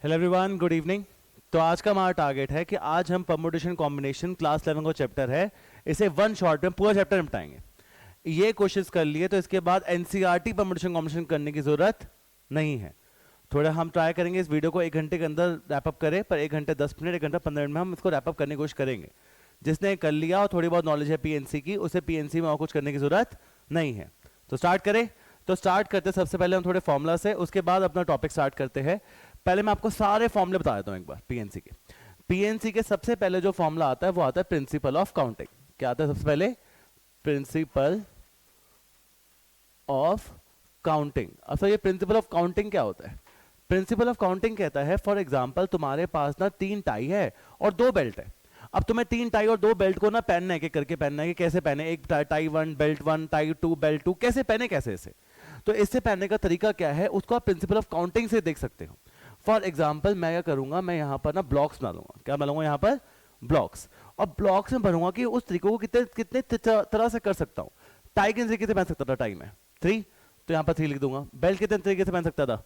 Hello everyone, good evening. तो आज का हमारा टारगेट है कि आज हम परमुटेशन कॉम्बिनेशन क्लास 11 का चैप्टर है, इसे वन शॉट में पूरा चैप्टर निपटाएंगे। ये कोशिश कर लिए तो इसके बाद एनसीईआरटी परमुटेशन कॉम्बिनेशन करने की जरूरत नहीं है। थोड़ा हम ट्राई करेंगे इस वीडियो को 1 घंटे के अंदर रैप अप करें, पर 1 घंटे 10 मिनट 1 घंटा 15 मिनट में हम इसको रैप अप करने की कोशिश करेंगे। जिसने कर लिया और थोड़ी बहुत नॉलेज है पीएनसी की, उसे पीएनसी में और कुछ करने की जरूरत नहीं है। तो स्टार्ट करें। तो स्टार्ट करते सबसे पहले हम थोड़े फॉर्मूला से, उसके बाद अपना टॉपिक स्टार्ट करते हैं। पहले मैं आपको सारे फॉर्मूले बता देता हूं एक बार। पीएनसी के सबसे पहले जो फॉर्मूला आता है वो आता है प्रिंसिपल ऑफ काउंटिंग। क्या आता है सबसे पहले? Principle of counting. अच्छा, ये प्रिंसिपल ऑफ काउंटिंग क्या होता है? प्रिंसिपल ऑफ काउंटिंग कहता है, फॉर एग्जांपल तुम्हारे पास ना 3 टाई है और 2 बेल्ट है। अब तुम्हें 3 टाई और 2 बेल्ट को ना पहनना है, कि करके पहनना है। कि कैसे पहने? एक टाई 1 बेल्ट 1 टाई 2 बेल्ट 2, कैसे पहने, कैसे इसे? तो इससे पहनने का तरीका क्या है उसको आप प्रिंसिपल ऑफ काउंटिंग से देख सकते हो। फॉर एग्जाम्पल मैं क्या करूंगा, मैं यहाँ पर ना ब्लॉक्स बना दूंगा। क्या बनाऊंगा? यहाँ पर ब्लॉक्स। और ब्लॉक्स में भरूंगा कि उस तरीके को कितने कितने तरह से कर सकता हूँ। टाई किस तरीके से पहन सकता था? टाई में 3, तो यहाँ पर 3 लिख दूंगा। बेल्ट कितने तरीके से पहन सकता था?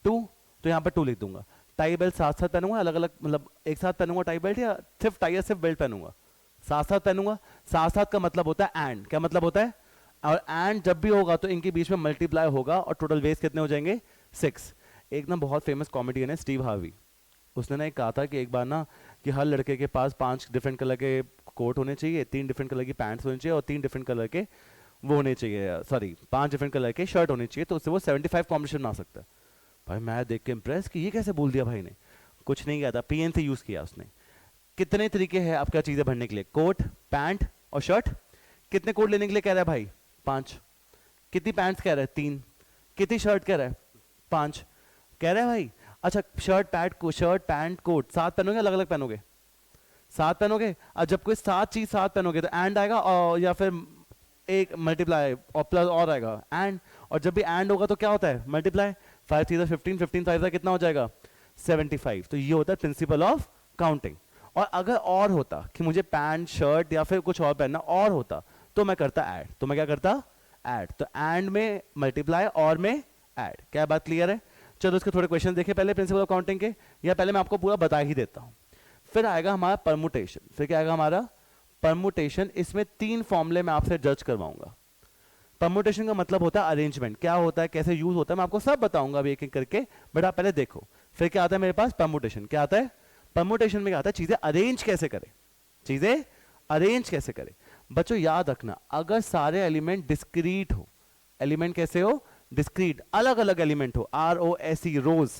2, तो यहाँ पर 2 लिख दूंगा। टाई बेल्ट साथ साथ पहनूंगा, अलग अलग, मतलब एक साथ पहनूंगा टाई बेल्ट, या सिर्फ टाई या सिर्फ बेल्ट पहनूंगा? साथ साथ पहनूंगा। साथ साथ का मतलब होता है एंड। क्या मतलब होता है? और एंड जब भी होगा तो इनके बीच में मल्टीप्लाई होगा और टोटल वेज कितने हो जाएंगे? 6। एक ना बहुत फेमस कॉमेडियन है स्टीव हार्वी, उसने ना एक कहा था कि एक बार ना कि हर लड़के के पास 5 डिफरेंट कलर के कोट होने चाहिए, 3 डिफरेंट कलर की पैंट्स होनी चाहिए और 3 डिफरेंट कलर के वो होने चाहिए, सॉरी 5 डिफरेंट कलर के शर्ट होने चाहिए, तो उससे वो 75 कॉम्बिनेशन बना सकता है। भाई मैं देख के इम्प्रेस कि ये कैसे बोल दिया भाई ने। कुछ नहीं किया था, पीएनसी यूज किया उसने। कितने तरीके हैं आपका चीजें भरने के लिए? कोट, पैंट और शर्ट। कितने कोट लेने के लिए कह रहा है भाई? 5। कितनी पैंट्स कह रहा है? 3। कितनी शर्ट कह रहा है? 5 कह रहा है भाई। अच्छा, शर्ट पैंट कोट 7 पहनोगे, अलग अलग पहनोगे? 7 पहनोगे। और जब कोई 7 चीज 7 पहनोगे तो एंड आएगा, और या फिर एक मल्टीप्लाई और प्लस और आएगा एंड। और जब भी एंड होगा तो क्या होता है? मल्टीप्लाई। 5 3 15, 15 5 कितना हो जाएगा? 75। तो ये होता है प्रिंसिपल ऑफ काउंटिंग। और अगर और होता कि मुझे पैंट शर्ट या फिर कुछ और पहनना और होता, तो मैं करता ऐड। तो मैं क्या करता? ऐड। तो एंड में मल्टीप्लाई और में ऐड। क्या बात क्लियर है? चलो इसके थोड़े क्वेश्चन देखें पहले प्रिंसिपल ऑफ काउंटिंग के, या पहले मैं आपको पूरा बता ही देता हूं। फिर आएगा हमारा परमुटेशन। फिर क्या आएगा हमारा? परमुटेशन। इसमें 3 फॉर्मूले मैं आपसे जज करवाऊंगा। परमुटेशन का मतलब होता है अरेंजमेंट। क्या होता है, कैसे यूज होता है, मैं आपको सब बताऊंगा अभी एक एक करके, बट आप पहले देखो। फिर क्या आता है मेरे पास? परमुटेशन। क्या आता है? परमुटेशन में क्या आता है? चीजें अरेंज कैसे करें। चीजें अरेंज कैसे करें। बच्चों याद रखना, अगर सारे एलिमेंट डिस्क्रीट हो, एलिमेंट कैसे हो? डिस्क्रीट, अलग अलग एलिमेंट हो, ROSE रोज,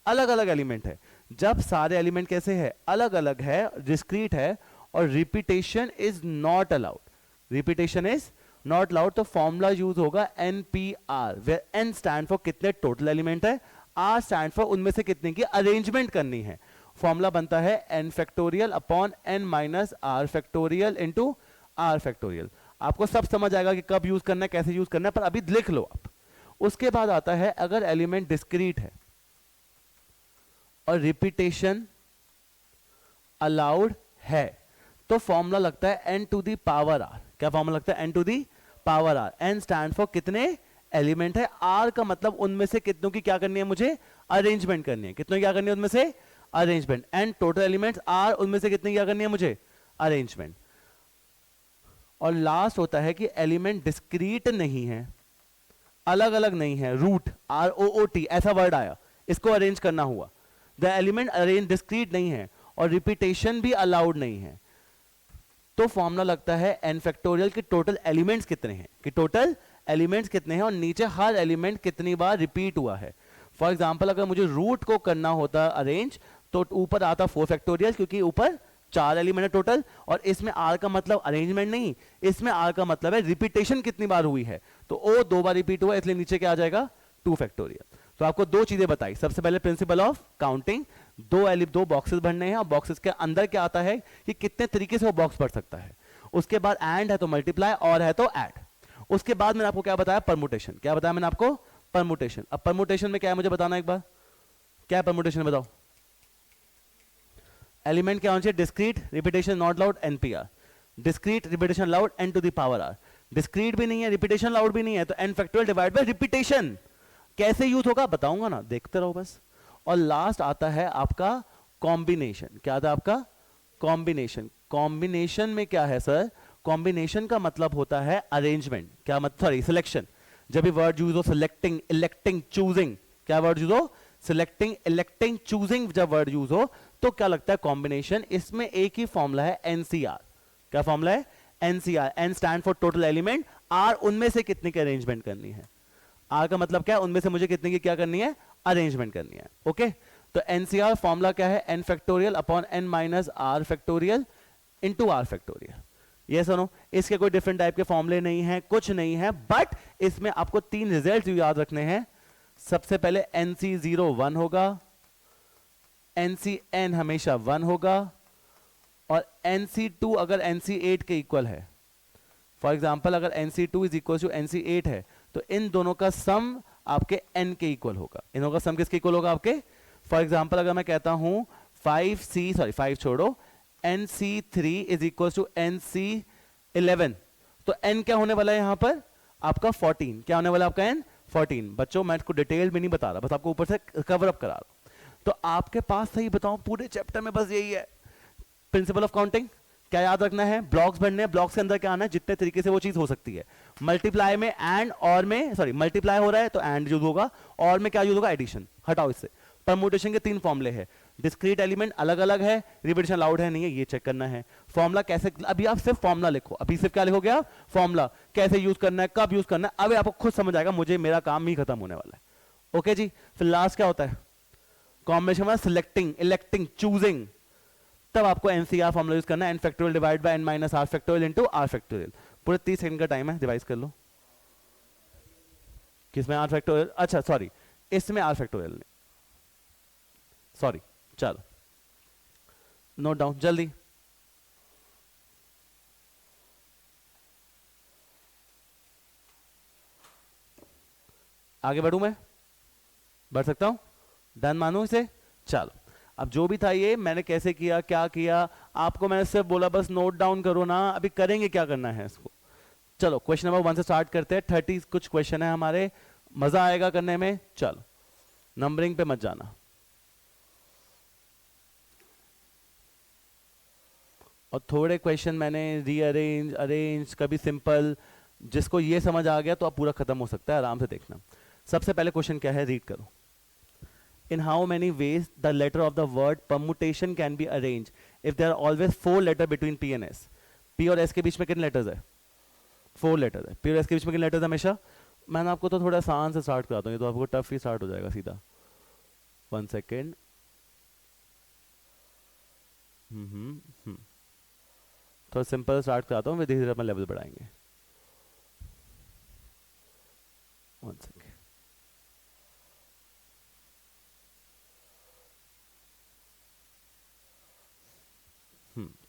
अलग अलग एलिमेंट है। जब सारे एलिमेंट कैसे है? अलग अलग है, डिस्क्रीट है, और repetition is not allowed. Repetition is not allowed, तो फॉर्मूला यूज होगा NPR, where N stand for कितने टोटल एलिमेंट है, R स्टैंड फॉर उनमें से कितने की अरेंजमेंट करनी है। फॉर्मूला बनता है n factorial upon n minus R factorial into R factorial. आपको सब समझ आएगा कि कब यूज करना है, कैसे यूज करना है, पर अभी लिख लो आप। उसके बाद आता है अगर एलिमेंट डिस्क्रीट है और रिपीटेशन अलाउड है, तो फॉर्मूला लगता है n to the power r। क्या फॉर्मूला लगता है? n to the power r। n stand for कितने एलिमेंट है, r का मतलब उनमें से कितनों की क्या करनी है मुझे? अरेंजमेंट करनी है। कितनों की क्या करनी है उनमें से? Arrangement. n total elements, r उनमें से कितने क्या करनी है मुझे? अरेंजमेंट। और लास्ट होता है कि एलिमेंट डिस्क्रीट नहीं है, अलग अलग नहीं है, रूट ROOT ऐसा वर्ड आया, इसको अरेंज करना हुआ। द एलिमेंट अरेंज डिस्क्रीट नहीं है और रिपीटेशन भी अलाउड नहीं है, तो फॉर्मूला लगता है n फैक्टोरियल के टोटल एलिमेंट्स कितने हैं, कि टोटल एलिमेंट्स कितने हैं और नीचे हर एलिमेंट कितनी बार रिपीट हुआ है। फॉर एग्जाम्पल अगर मुझे रूट को करना होता अरेंज, तो ऊपर आता 4 फैक्टोरियल, क्योंकि ऊपर 4 एलिमेंट है टोटल, और इसमें R का मतलब अरेंजमेंट नहीं, इसमें R का मतलब है रिपीटेशन कितनी बार हुई है। तो O 2 बार रिपीट हुआ, इसलिए नीचे क्या आ जाएगा? 2 फैक्टोरियल। तो आपको 2 चीजें बताई। सबसे पहले प्रिंसिपल ऑफ काउंटिंग, 2 बॉक्सेस भरने हैं, और बॉक्सेस के अंदर क्या आता है कि कितने तरीके से वो बॉक्स भर सकता है। उसके बाद एंड है तो मल्टीप्लाई, और है तो ऐड। उसके बाद मैंने आपको क्या बताया? परमुटेशन। क्या बताया मैंने आपको? परमुटेशन। अब परमुटेशन में क्या है मुझे बताना एक बार, क्या है परमुटेशन बताओ? एलिमेंट क्या होना चाहिए? Discrete, repetition not allowed, NPR। Discrete, repetition allowed, n to the power r। Discrete भी नहीं है, रिपीटेशन अलाउड भी नहीं है, तो n factorial divide bye repetition. कैसे यूज होगा बताऊंगा ना, देखते रहो बस। और लास्ट आता है आपका कॉम्बिनेशन। क्या आता है आपका कॉम्बिनेशन। कॉम्बिनेशन में क्या है सर, कॉम्बिनेशन का मतलब होता है अरेंजमेंट। क्या मतलब, सॉरी सिलेक्शन। जब भी वर्ड यूज हो सिलेक्टिंग, इलेक्टिंग, चूजिंग, क्या वर्ड यूज हो, सिलेक्टिंग, इलेक्टिंग, चूजिंग, जब वर्ड यूज हो तो क्या लगता है कॉम्बिनेशन। इसमें एक ही फॉर्मूला है एनसीआर। क्या फॉर्मूला है, NCR. N stand for total element, R उनमें से कितने की अरेंजमेंट करनी है। आर का मतलब क्या है, उनमें से मुझे कितने की क्या करनी है, अरेंजमेंट करनी है। ओके, तो एनसीआर फॉर्मूला क्या है, N factorial upon N minus R factorial into R factorial. ये सुनो, इसके कोई डिफरेंट टाइप के फॉर्मूले नहीं है, कुछ नहीं है, बट इसमें आपको 3 रिजल्ट याद रखने हैं। सबसे पहले NC0 1 होगा, NCN हमेशा 1 होगा, और NC2 अगर NC8 के इक्वल है, फॉर एग्जाम्पल अगर NC2 is equal to NC8 है, तो इन दोनों का सम आपके N के इक्वल होगा। इन दोनों का सम किसके इक्वल होगा आपके, फॉर एग्जाम्पल अगर मैं कहता हूं 5 छोड़ो, NC3 is equal to NC11, तो N क्या होने वाला है यहां पर आपका 14। क्या होने वाला है आपका N 14। बच्चों मैं इसको डिटेल में नहीं बता रहा, बस आपको ऊपर से कवर अप करा रहा हूं। तो आपके पास सही बताऊं पूरे चैप्टर में बस यही है, प्रिंसिपल ऑफ काउंटिंग। क्या याद रखना है, ब्लॉक्स बनने हैं, ब्लॉक्स के अंदर क्या आना है, जितने तरीके से वो चीज हो सकती है। मल्टीप्लाई में एंड, और में सॉरी मल्टीप्लाई हो रहा है तो एंड यूज होगा, और में क्या यूज होगा, एडिशन। हटाओ इससे। परम्यूटेशन के 3 फॉर्मूले हैं, डिस्क्रीट एलिमेंट अलग अलग है, रिपीटेशन अलाउड है नहीं है, ये चेक करना है। फॉर्मूला कैसे, अभी आप सिर्फ फॉर्मूला लिखो, अभी सिर्फ क्या लिखोगे आप, फॉर्मूला कैसे यूज करना है, कब यूज करना है, अभी आपको खुद समझ आएगा, मुझे मेरा काम ही खत्म होने वाला है। ओके जी, फिर लास्ट क्या होता है, कॉम्बिनेशन में सिलेक्टिंग, इलेक्टिंग, चूजिंग, तब आपको एनसीआर फॉर्मूला यूज करना है, N factorial divide by N minus R factorial into R factorial. पूरे 30 सेकंड का टाइम है, डिवाइस कर लो। किसमें आर फैक्टोरियल, अच्छा सॉरी इसमें आर फैक्टोरियल नहीं, सॉरी, चलो नोट डाउन जल्दी। आगे बढ़ूं मैं, बढ़ सकता हूं, डन मानू इसे। चलो अब जो भी था ये मैंने कैसे किया, क्या किया, आपको मैंने सिर्फ बोला बस नोट डाउन करो ना, अभी करेंगे क्या करना है इसको। चलो क्वेश्चन नंबर 1 से स्टार्ट करते हैं। 30 कुछ क्वेश्चन है हमारे, मजा आएगा करने में। चलो नंबरिंग पे मत जाना, और थोड़े क्वेश्चन मैंने रीअरेंज, अरेंज, कभी सिंपल, जिसको ये समझ आ गया तो अब पूरा खत्म हो सकता है, आराम से देखना। सबसे पहले क्वेश्चन क्या है, रीड करो। In how many ways the letter of the word permutation can be arranged if there are always 4 letters between P and S? P और S के बीच में कितने लेटर्स है, 4 लेटर है। P और S के बीच में कितने लेटर्स है हमेशा। मैंने आपको तो थोड़ा आसान से स्टार्ट कराता हूँ, ये तो आपको टफ ही स्टार्ट हो जाएगा सीधा। 1 सेकेंड, थोड़ा सिंपल स्टार्ट कराता हूँ, धीरे धीरे अपना लेवल बढ़ाएंगे। 1 सेकेंड,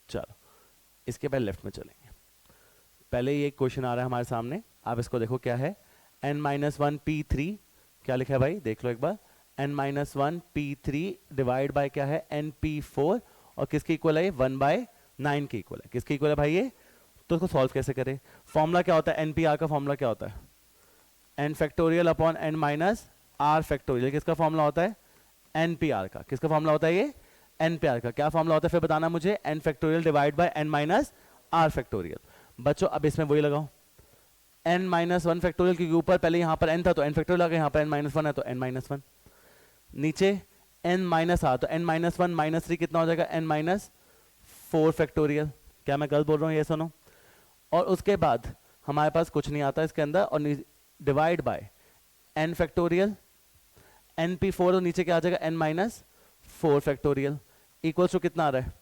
चलो इसके पहले लेफ्ट में चलेंगे। पहले ये क्वेश्चन आ रहा है हमारे सामने, आप इसको देखो क्या है, n-1 p3, क्या लिखा है भाई देख लो एक बार, n-1 p3 डिवाइड बाय क्या है np4, और किसके इक्वल है ये 1/9 के इक्वल है। किसके इक्वल है भाई ये, तो इसको सॉल्व कैसे करें। फॉर्मूला क्या होता है, npr का फॉर्मूला क्या होता है, n factorial upon n minus R factorial. किसका फॉर्मूला होता है, npr का। किसका फॉर्मूला होता है ये, npr का। क्या फॉर्मूला होता है फिर बताना मुझे, n factorial divide by n minus R factorial. बच्चों अब इसमें वही लगाओ, n-1 फैक्टोरियल के ऊपर पहले यहाँ पर n था तो n फैक्टोरियल आ गया, यहाँ पर n-1 है तो n-1, नीचे n-r, तो n-1 -3 कितना हो जाएगा, n-4 फैक्टोरियल। क्या मैं गलत बोल रहा हूँ, ये सुनो। और उसके बाद हमारे पास कुछ नहीं आता इसके अंदर, और divide by n factorial, np4, और नीचे क्या आ जाएगा n-4 फैक्टोरियल, इक्वल्स टू कितना आ रहा है,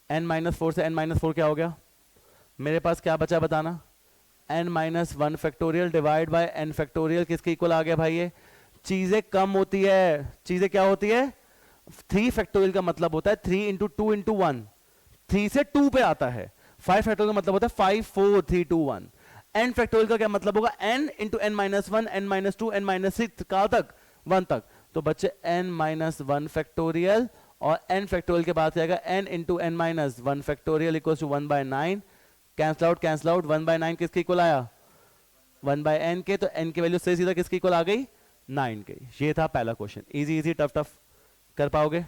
n-4 से n-4 क्या हो गया, मेरे पास क्या बचा बताना, n-1 factorial divide by n factorial. किसके इक्वल आ गया भाई ये, चीजें कम होती है, चीजें क्या होती है, 3 फैक्टोरियल का मतलब होता है 3 इंटू 2 इंटू 1, 3 से 2 पे आता है। 5 फैक्टोरियल का मतलब होता है 5 4 3 2 1। n फैक्टोरियल का क्या मतलब होगा, n into n-1, n-2, n-6 कहां तक, 1 तक। तो बच्चे n-1 फैक्टोरियल और n फैक्टोरियल के बाद आएगा n into n-1 factorial equal to 1/9। Cancel out 1/9 किसके इक्वल आया, 1/n के, तो n की वैल्यू से सीधा किसके इक्वल आ गई, 9 के। ये था पहला question, easy easy tough tough कर पाओगे?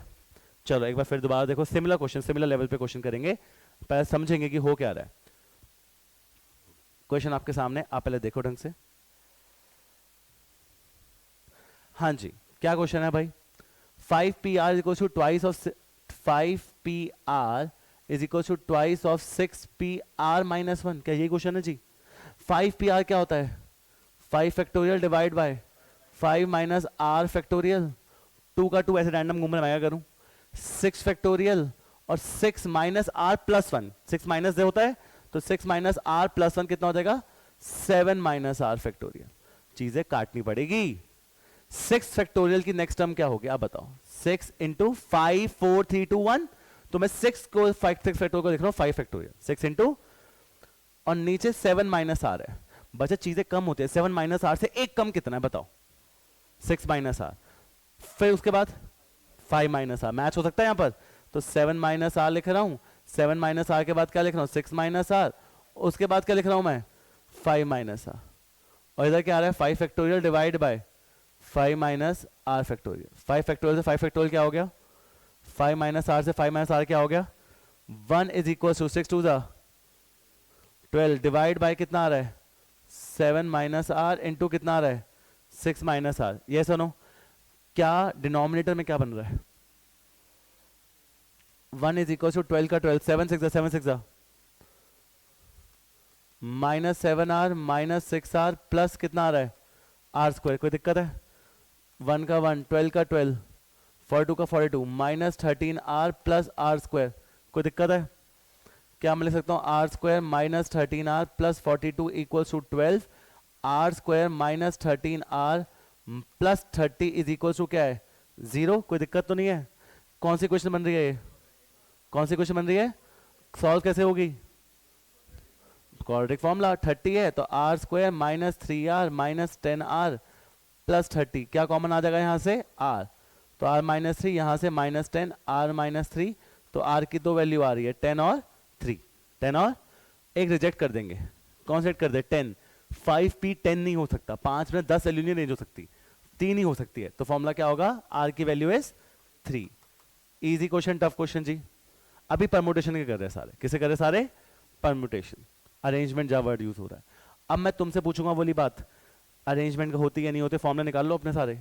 चलो एक बार फिर दोबारा देखो, सिमिलर क्वेश्चन, सिमिलर लेवल पे क्वेश्चन करेंगे, पहले समझेंगे कि हो क्या रहा है। क्वेश्चन आपके सामने, आप पहले देखो ढंग से। हाँ जी, क्या क्वेश्चन है भाई? 5pr is equals to twice of 5pr is equals to twice of 6pr minus 1। क्या यही क्वेश्चन है जी? 5pr क्या होता है? 5 factorial divide by 5 minus R factorial. 2 का 2 ऐसे रैंडम घूम रहा करूं। 6 फैक्टोरियल और 6 माइनस आर प्लस 1, 6 माइनस होता है तो 6 माइनस आर प्लस 1 कितना हो जाएगा? 7 माइनस आर फैक्टोरियल। चीजें काटनी पड़ेगी। 6 फैक्टोरियल की नेक्स्ट टर्म क्या होगी आप बताओ? 6 इंटू 5 4 3 2 1। तो मैं 6 को 6 फैक्टोरियल को देख रहा हूं 5 फैक्टोरियल, 6 इंटू और नीचे 7 माइनस आर है। बच्चे चीजें कम होती है, 7 माइनस आर से एक कम कितना है बताओ? 6 माइनस आर। फिर उसके बाद 5 माइनस आर, मैच हो सकता है यहां पर? तो 7 माइनस आर लिख रहा हूं। 7 माइनस आर के बाद क्या लिख रहा हूं? 6 माइनस आर। उसके बाद क्या लिख रहा हूं मैं? 5 माइनस आर। और इधर क्या आ रहा है? 5 factorial divide by 5 minus R factorial. 5 factorial से 5 फैक्टोरियल क्या हो गया? 5 माइनस आर से 5 माइनस आर क्या हो गया? 1 is equal to 6 to the 12 divide by कितना आ रहा है? 7 माइनस आर इंटू कितना आ रहा है? 6 माइनस आर। ये सुनो, क्या डिनोमिनेटर में क्या बन रहा है? 1 इज इक्वल टू 12 का 12, 7 6 7 6 minus 7 R minus 6 R plus कितना आ रहा है? R square. कोई दिक्कत है? 1 का 1, 12 का 12, 42 का 42 minus 13 R plus R square. कोई दिक्कत है? क्या मैं लिख सकता हूं? R square minus 13 R plus 42 equals to 12। R square minus 13 R plus 30 is equals to क्या है? 0। कोई दिक्कत तो नहीं है? कौन सी क्वेश्चन बन रही है ये? कौन सी क्वेश्चन बन रही है? सॉल्व कैसे होगी? Quadratic formula. 30 है तो R square minus 3r minus 10r plus 30, क्या कॉमन आ जाएगा यहां से? r। तो r माइनस 3, यहां से माइनस 10, r माइनस 3, तो r की दो वैल्यू आ रही है 10 और 3। 10 और एक रिजेक्ट कर देंगे। कौन सेट कर दे? 10। 5p 10 नहीं हो सकता, 5 में 10 वैल्यू नहीं रेंज हो सकती, 3 ही हो सकती है। तो फॉर्मूला क्या होगा? r की value is 3। Easy question, tough question जी। अभी परमुटेशन के कर रहे हैं सारे। किसे कर रहे हैं सारे? परमुटेशन। अरेंजमेंट जहां वर्ड यूज हो रहा है। अब मैं तुमसे पूछूंगा बोली बात, अरेंजमेंट होती या नहीं होती? फॉर्मूला निकाल लो अपने सारे।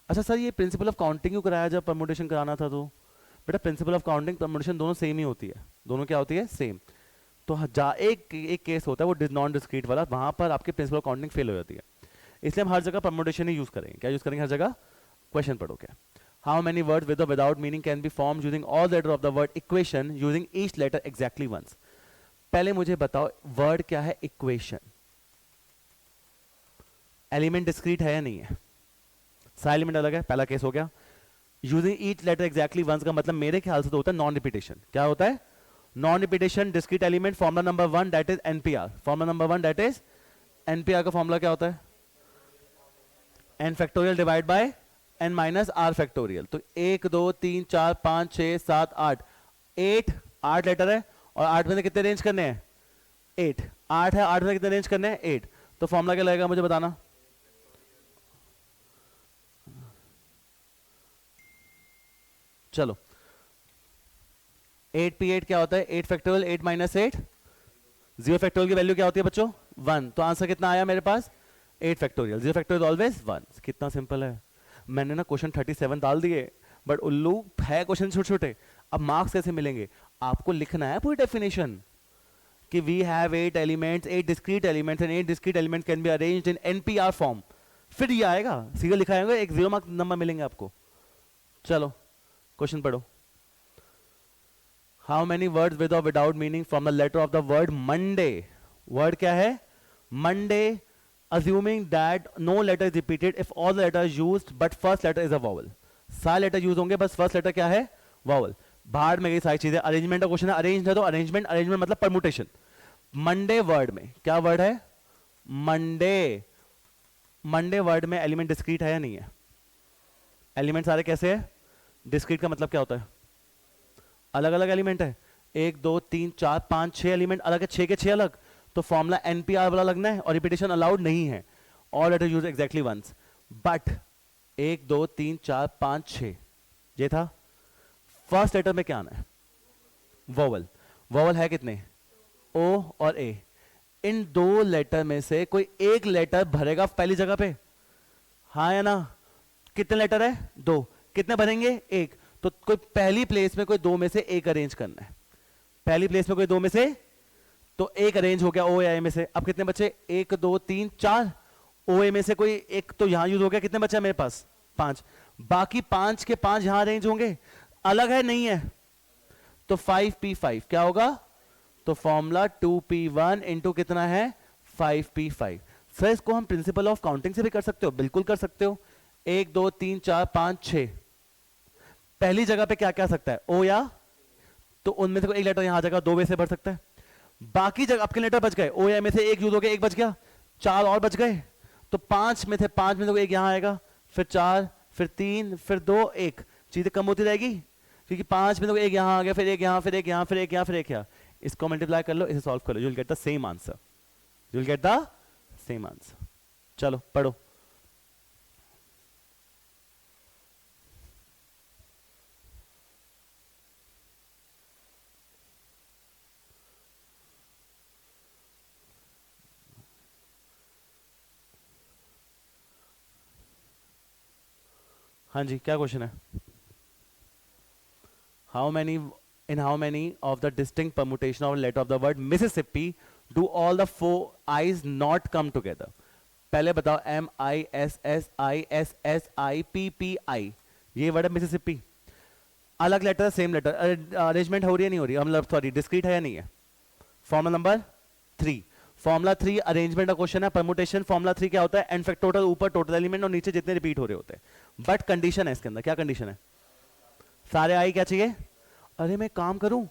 अच्छा सर ये प्रिंसिपल ऑफ काउंटिंग क्यों कराया जब परमुटेशन कराना था? तो बेटा प्रिंसिपल ऑफ काउंटिंग परमुटेशन दोनों सेम ही होती है। दोनों क्या होती है? सेम। तो एक केस होता है वो नॉन डिस्क्रीट वाला, वहां पर आपके प्रिंसिपल ऑफ काउंटिंग फेल हो जाती है। इसलिए हम हर जगह परमुटेशन ही यूज करेंगे। क्या यूज करेंगे हर जगह? क्वेश्चन पढ़ो क्या। हाउ मेनी वर्ड विद और without meaning can be form using all letter of the word equation using each letter exactly once. पहले मुझे बताओ वर्ड क्या है? इक्वेशन। एलिमेंट डिस्क्रीट है या नहीं है? सारे एलिमेंट अलग है, पहला केस हो गया। Using each letter exactly once का मतलब मेरे ख्याल से तो होता है नॉन रिपीटेशन। क्या होता है? Non repetition discrete element. Formula number 1 that is NPR. Formula number 1 that is NPR का फॉर्मूला क्या होता है? N factorial divide by N minus R factorial. तो 1 2 3 4 5 6 7 8 8 लेटर है और 8 में से कितने रेंज करने हैं? 8। 8 है, 8 में से कितने रेंज करने हैं? 8। तो फॉर्मूला क्या लगेगा मुझे बताना। चलो 8p8 क्या होता है? 8 फैक्टोरियल 8 माइनस 8। 0 फैक्टोरियल की वैल्यू क्या होती है बच्चों? 1। तो आंसर कितना आया मेरे पास? 8 फैक्टोरियल। 0 factorial always 1। कितना सिंपल है। मैंने ना क्वेश्चन 37 डाल दिए, बट उल्लू है क्वेश्चन छोटे छोटे। अब मार्क्स कैसे मिलेंगे? आपको लिखना है पूरी डेफिनेशन कि we have 8 elements, 8 discrete elements and 8 discrete element can be arranged in NPR form. फिर ये आएगा, सीधा लिखा आएगा, एक 0 मार्क नंबर मिलेंगे आपको। चलो क्वेश्चन पढ़ो। हाउ मेनी वर्ड्स विद और without meaning from the letter of the word Monday. Word क्या है? Monday. assuming that no letter is repeated if all the letters used but first letter is a vowel। सारे letter use होंगे बस first letter क्या है? Vowel. बाहर में गई सारी चीजें। अरेंजमेंट का क्वेश्चन है, अरेंज है तो अरेंजमेंट। अरेंजमेंट मतलब परमुटेशन। मंडे वर्ड में क्या वर्ड है? मंडे। मंडे वर्ड में एलिमेंट डिस्क्रीट है या नहीं है? एलिमेंट सारे कैसे है? डिस्क्रीट का मतलब क्या होता है? अलग अलग एलिमेंट है। 1 2 3 4 5 6 एलिमेंट अलग है, 6 के 6 अलग। तो फॉर्मूला एनपीआर वाला लगना है और रिपीटेशन अलाउड नहीं है। All letter use exactly once, but 1 2 3 4 5 6 ये था। फर्स्ट लेटर में क्या आना है? वोवल। वोवल है कितने? ओ और ए। इन दो लेटर में से कोई एक लेटर भरेगा पहली जगह पे, हाँ या ना? कितने लेटर है? दो। कितने भरेंगे? एक। तो कोई पहली प्लेस में कोई दो में से एक अरेंज करना है। पहली प्लेस में कोई दो में से, तो एक अरेंज हो गया ओ या ए में से। अब कितने बचे? 1 2 3 4। ओ ए में से कोई एक तो यहां यूज हो गया। कितने बचे मेरे पास? 5। बाकी 5 के 5 यहां अरेंज होंगे। अलग है नहीं है? तो 5p5 क्या होगा? तो फॉर्मूला 2p1 इंटू कितना है? 5p5। सर इसको हम प्रिंसिपल ऑफ काउंटिंग से भी कर सकते हो, बिल्कुल कर सकते हो। 1 2 3 4 5 6। पहली जगह पे क्या क्या आ सकता है? ओ या, तो उनमें से कोई एक लेटर यहां आ जाएगा, दो वे से भर सकता है। बाकी जगह आपके लेटर बच गए। ओ या में से एक यूज हो गया, एक बच गया, 4 और बच गए। तो 5 में थे, 5 में से कोई एक यहां आएगा, फिर 4, फिर 3, फिर 2, 1। चीजें कम होती रहेगी क्योंकि 5 में से कोई एक यहां आ गया, फिर एक यहां, फिर एक यहां, फिर एक यहां, फिर एक यहां। इसको मल्टीप्लाई कर लो, इसे सॉल्व कर लो, you will get the same answer. You will get the same answer. चलो पढ़ो। हाँ जी, क्या क्वेश्चन है? How many, in how many of the distinct permutation of letter of the word Mississippi do all the 4 I's not come together? पहले बताओ। MISSISSIPPI, ये word है मिसिसिपी। अलग लेटर है, सेम लेटर, अरेंजमेंट हो रही है नहीं हो रही? मतलब सॉरी, डिस्क्रीट है या नहीं है? Formula number 3। फॉर्मूला 3 अरेंजमेंट का क्वेश्चन है। परमुटेशन फॉर्मूला 3 क्या होता है? एन फैक्टोरियल ऊपर टोटल एलिमेंट और नीचे जितने रिपीट हो रहे होते हैं। बट कंडीशन है इसके अंदर, क्या कंडीशन है? सारे आई क्या चाहिए? अरे मैं काम करूं,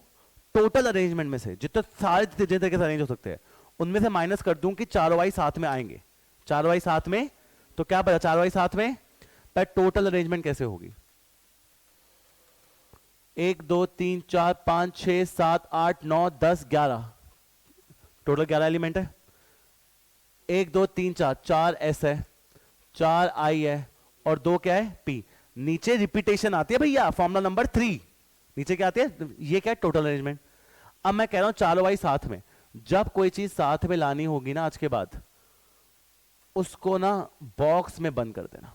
टोटल अरेंजमेंट में से जितने सारे जितने तरीके से अरेंज हो सकते हैं उनमें से माइनस कर दूं कि चारों आई साथ में आएंगे। चारों आई साथ में, तो क्या बचा? चारों आई साथ में, पर टोटल अरेंजमेंट कैसे होगी? 1 2 3 4 5 6 7 8 9 10 11, टोटल 11 एलिमेंट है। 1 2 3 4, 4 एस है, 4 आई है और 2 क्या है? पी। नीचे रिपीटेशन आती है भैया, फॉर्मूला नंबर 3 नीचे क्या आती है? ये क्या है? Total arrangement. अब मैं कह रहा हूं चारों वाई साथ में, जब कोई चीज साथ में लानी होगी ना आज के बाद, उसको ना बॉक्स में बंद कर देना।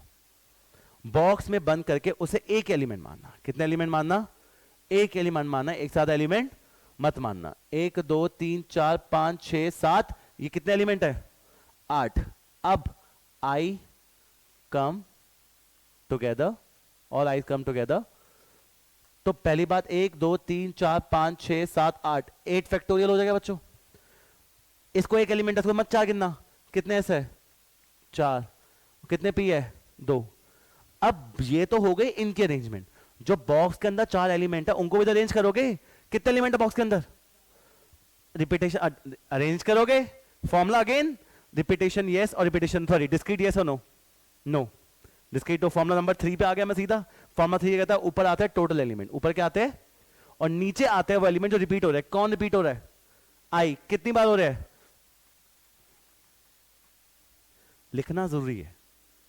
बॉक्स में बंद करके उसे एक एलिमेंट मानना। कितने एलिमेंट मानना? एक एलिमेंट मानना, एक साथ एलिमेंट मत मानना। 1 2 3 4 5 6 7, ये कितने एलिमेंट है? 8। अब I come together, all I come together. तो पहली बात 1 2 3 4 5 6 7 8, 8 फैक्टोरियल हो जाएगा बच्चों। इसको एक एलिमेंट, इसको मत 4 गिनना। कितने ऐसे है? 4। कितने पी है? 2। अब ये तो हो गई इनकी अरेंजमेंट। जो बॉक्स के अंदर 4 एलिमेंट है उनको भी अरेंज करोगे। कितने एलिमेंट है बॉक्स के अंदर? रिपीटेशन अरेंज करोगे। फॉर्मूला अगेन, रिपीटेशन यस और रिपीटेशन सॉरी डिस्क्रीट यस और नो? No discrete. तो फॉर्मूला नंबर 3 पे आ गया मैं सीधा। फॉर्मूला 3 कहता है ऊपर आता है टोटल एलिमेंट, ऊपर क्या आते हैं? और नीचे आते हैं वो एलिमेंट जो रिपीट हो रहा है। कौन रिपीट हो रहा है? आई। कितनी बार हो रहा है? लिखना जरूरी है,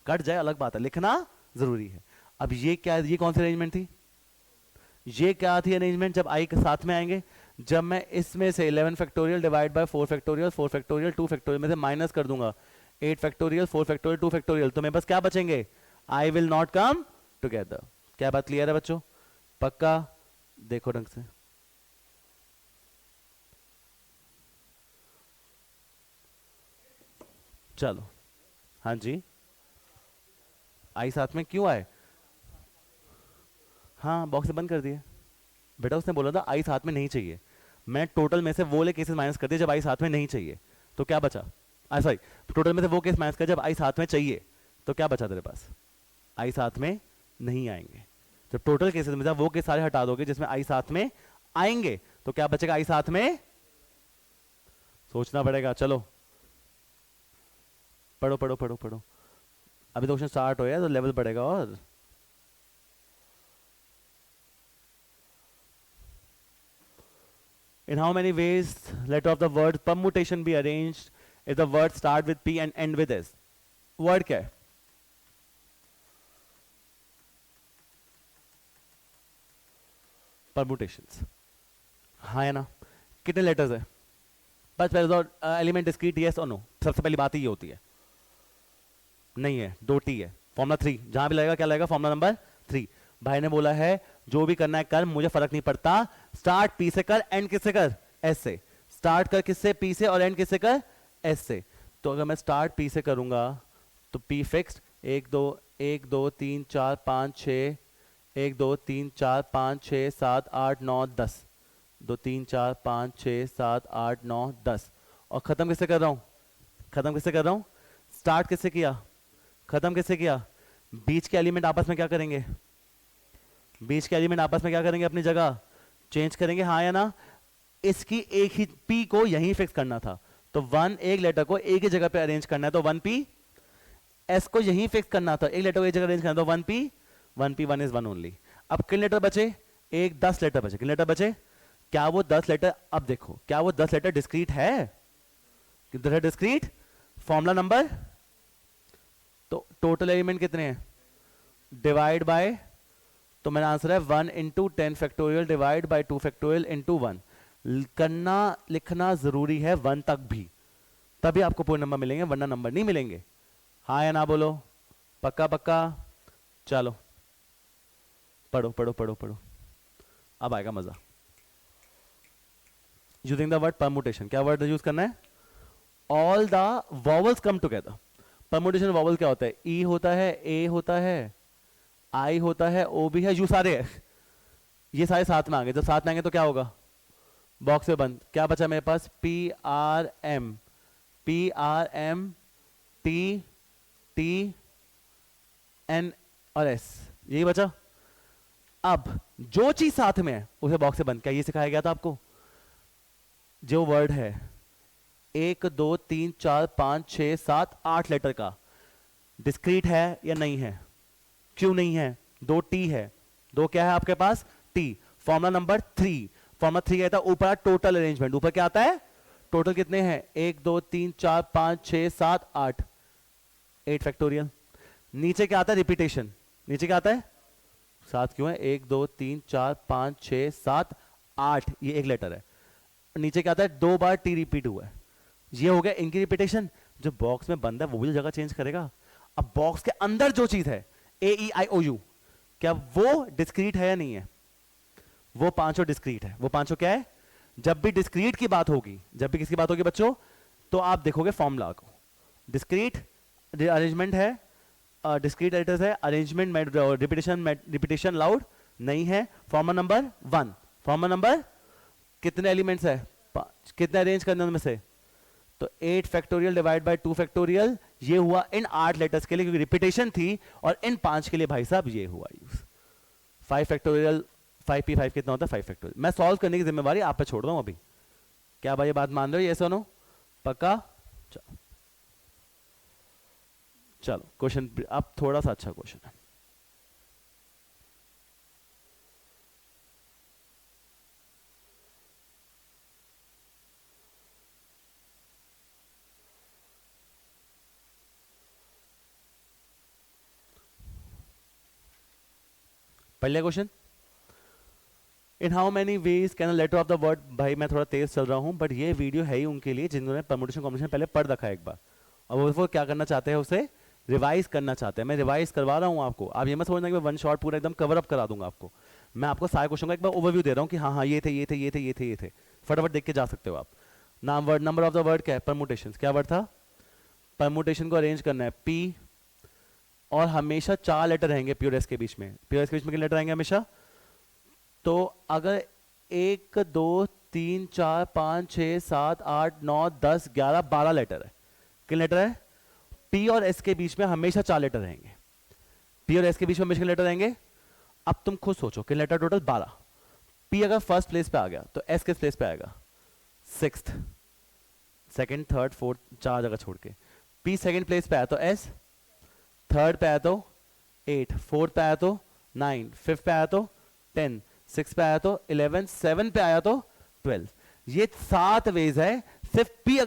कट जाए अलग बात है, लिखना जरूरी है। अब ये क्या, ये कौन सी अरेंजमेंट थी? ये क्या थी अरेंजमेंट जब आई के साथ में आएंगे? जब मैं इसमें से 11 factorial divide bye 4 factorial, 4 factorial 2 factorial में से माइनस कर दूंगा 8 फैक्टोरियल 4 फैक्टोरियल 2 फैक्टोरियल, तो मैं बस क्या बचेंगे? I will not come together. क्या बात क्लियर है बच्चों? पक्का? देखो ढंग से। चलो हाँ जी, आई साथ में क्यों आए? हाँ बॉक्स बंद कर दिए बेटा, उसने बोला था आई साथ में नहीं चाहिए। मैं टोटल में से वो ले केसेस माइनस कर दिए जब आई साथ में नहीं चाहिए, तो क्या बचा? सॉरी, टोटल में से वो केस माइनस कर जब आई साथ में चाहिए, तो क्या बचा तेरे पास? आई साथ में नहीं आएंगे। जब टोटल केसेस में से वो केस सारे हटा दोगे जिसमें आई साथ में आएंगे, तो क्या बचेगा आई साथ में? सोचना पड़ेगा। चलो पढ़ो पढ़ो पढ़ो पढ़ो, अभी तो क्वेश्चन स्टार्ट हो गया तो लेवल बढ़ेगा। और in how many ways letter of the word permutation be arranged if the word start with P and end with S? Word क्या है? परमुटेशंस, हाँ या ना? कितने लेटर्स है? बस पहले तो एलिमेंट डिस्क्रीट, यस और नो, सबसे पहली बात ही ये होती है। नहीं है, 2T है, फॉर्मूला 3 जहां भी लगेगा क्या लगेगा? Formula number 3। भाई ने बोला है जो भी करना है कर, मुझे फर्क नहीं पड़ता, स्टार्ट पी से कर, एंड किससे कर? एस से। स्टार्ट कर किससे? पी से, और एंड किससे कर? एस से। तो अगर मैं स्टार्ट पी से करूंगा तो पी फिक्स्ड, 1 2 1 2 3 4 5 6, 1 2 3 4 5 6 7 8 9 10, 2 3 4 5 6 7 8 9 10। और खत्म किससे कर रहा हूं? खत्म किससे कर रहा हूं? स्टार्ट किससे किया, खत्म किससे किया? बीच के एलिमेंट आपस में क्या करेंगे? बीच के एलिमेंट आपस में क्या करेंगे? अपनी जगह चेंज करेंगे, हाँ या ना? इसकी एक ही पी को यहीं फिक्स करना था, तो 1 एक लेटर को एक ही जगह पे अरेंज करना है, तो 1P। एस को यहीं फिक्स करना था, एक लेटर को एक जगह अरेंज करना, तो 1P 1 इज 1 ओनली। अब कितने लेटर बचे? 10 लेटर बचे। कितने लेटर बचे? क्या वो 10 लेटर, अब देखो, क्या वो 10 लेटर डिस्क्रीट है? किधर है डिस्क्रीट? फॉर्मूला नंबर, तो टोटल एलिमेंट कितने हैं? डिवाइड बाय, तो मेरा आंसर है 1 into 10 factorial divide by 2 factorial into 1। करना लिखना जरूरी है 1 तक भी, तभी आपको पूरे नंबर मिलेंगे, वरना नंबर नहीं मिलेंगे। हाँ या ना बोलो? पक्का पक्का? चलो पढ़ो पढ़ो पढ़ो पढ़ो, अब आएगा मजा। यूजिंग द वर्ड परमुटेशन, क्या वर्ड यूज करना है? All the vowels come together. Permutation vowel क्या होता है? ई होता है, ए होता है, आई होता है, ओ भी है, यू सारे है, ये सारे साथ में आ गए। जब साथ में आएंगे तो क्या होगा? बॉक्स में बंद। क्या बचा मेरे पास? P R M, T T N और एस, यही बचा। अब जो चीज साथ में है उसे बॉक्स से बंद। क्या ये सिखाया गया था आपको? जो वर्ड है 1 2 3 4 5 6 7 8 लेटर का, डिस्क्रीट है या नहीं है? क्यों नहीं है? 2T है, 2 क्या है आपके पास? T। फॉर्मूला नंबर 3, फॉर्मूला 3 कहता है ऊपर टोटल अरेंजमेंट। ऊपर क्या आता है? टोटल कितने हैं? 1 2 3 4 5 6 7 8, 8 फैक्टोरियल। नीचे क्या आता है? रिपीटेशन। नीचे क्या आता है? 7 क्यों है? 1 2 3 4 5 6 7 8, ये एक लेटर है। नीचे क्या आता है? 2 बार T रिपीट हुआ है, ये हो गया इनकी रिपीटेशन। जो बॉक्स में बंद है वो भी जगह चेंज करेगा। अब बॉक्स के अंदर जो चीज है AEIOU, क्या वो डिस्क्रीट है या नहीं है? वो पांचों डिस्क्रीट है। वो पांचों क्या है? जब भी डिस्क्रीट की बात होगी, जब भी किसकी बात होगी बच्चों, तो आप देखोगे फॉर्मूला को। डिस्क्रीट अरेंजमेंट है, डिस्क्रीट लेटर्स है, अरेंजमेंट रिपीटेशन लाउड नहीं है। फॉर्मूला नंबर 1, फॉर्मूला नंबर कितने एलिमेंट्स है? 5। कितने अरेंज करने उनमें से? तो 8 फैक्टोरियल डिवाइड बाय 2 फैक्टोरियल, ये हुआ इन 8 लेटर्स के लिए क्योंकि रिपीटेशन थी, और इन 5 के लिए भाई साहब ये हुआ यूज। 5 फैक्टोरियल 5P5 कितना होता है? 5 फैक्टोरियल। मैं सॉल्व करने की जिम्मेवारी आप पे छोड़ रहा हूं अभी। क्या भाई ये बात मान रहे हो? ये सुनो पक्का? चलो क्वेश्चन अब थोड़ा सा अच्छा क्वेश्चन है। पहले question, in how many ways can letter of the word. भाई मैं थोड़ा तेज चल रहा हूं, बट ये वीडियो है ही उनके लिए जिन्होंने परमुटेशन कॉम्बिनेशन पहले पढ़ रखा है एक बार, और वो क्या करना चाहते हैं? उसे रिवाइज करना चाहते हैं। मैं रिवाइज करवा रहा हूं आपको। आप ये मत समझना कि मैं वन शॉट पूरा एकदम कवर अप करा दूंगा आपको। मैं आपको सारे क्वेश्चन का एक बार ओवरव्यू दे रहा हूं कि हाँ हाँ ये थे ये थे ये थे ये थे ये थे, फटाफट देख के जा सकते हो आप। नाम word, number of the word क्या है? परमुटेशन। क्या वर्ड था? परमुटेशन को अरेंज करना है P, और हमेशा 4 लेटर रहेंगे प्योर एस के बीच में। प्योर एस के बीच में कितने लेटर आएंगे हमेशा? तो अगर 1 2 3 4 5 6 7 8 9 10 11 12 लेटर है, कितने लेटर है? P और S के बीच में हमेशा 4 लेटर रहेंगे। P और S के बीच में हमेशा कितने लेटर रहेंगे? अब तुम खुद सोचो, कितने लेटर टोटल? 12। P अगर फर्स्ट प्लेस पे आ गया तो S किस प्लेस पे आएगा? 6th, सेकंड, थर्ड, फोर्थ, 4 जगह छोड़ के। P सेकंड प्लेस पे आया तो S, थर्ड पे आया तो 8, फोर्थ पे आया तो 9, फिफ्थ पे आया तो 10, 6 पे आया तो 11, 7 पे आया तो 12। ये 7 वेज है। सिर्फ P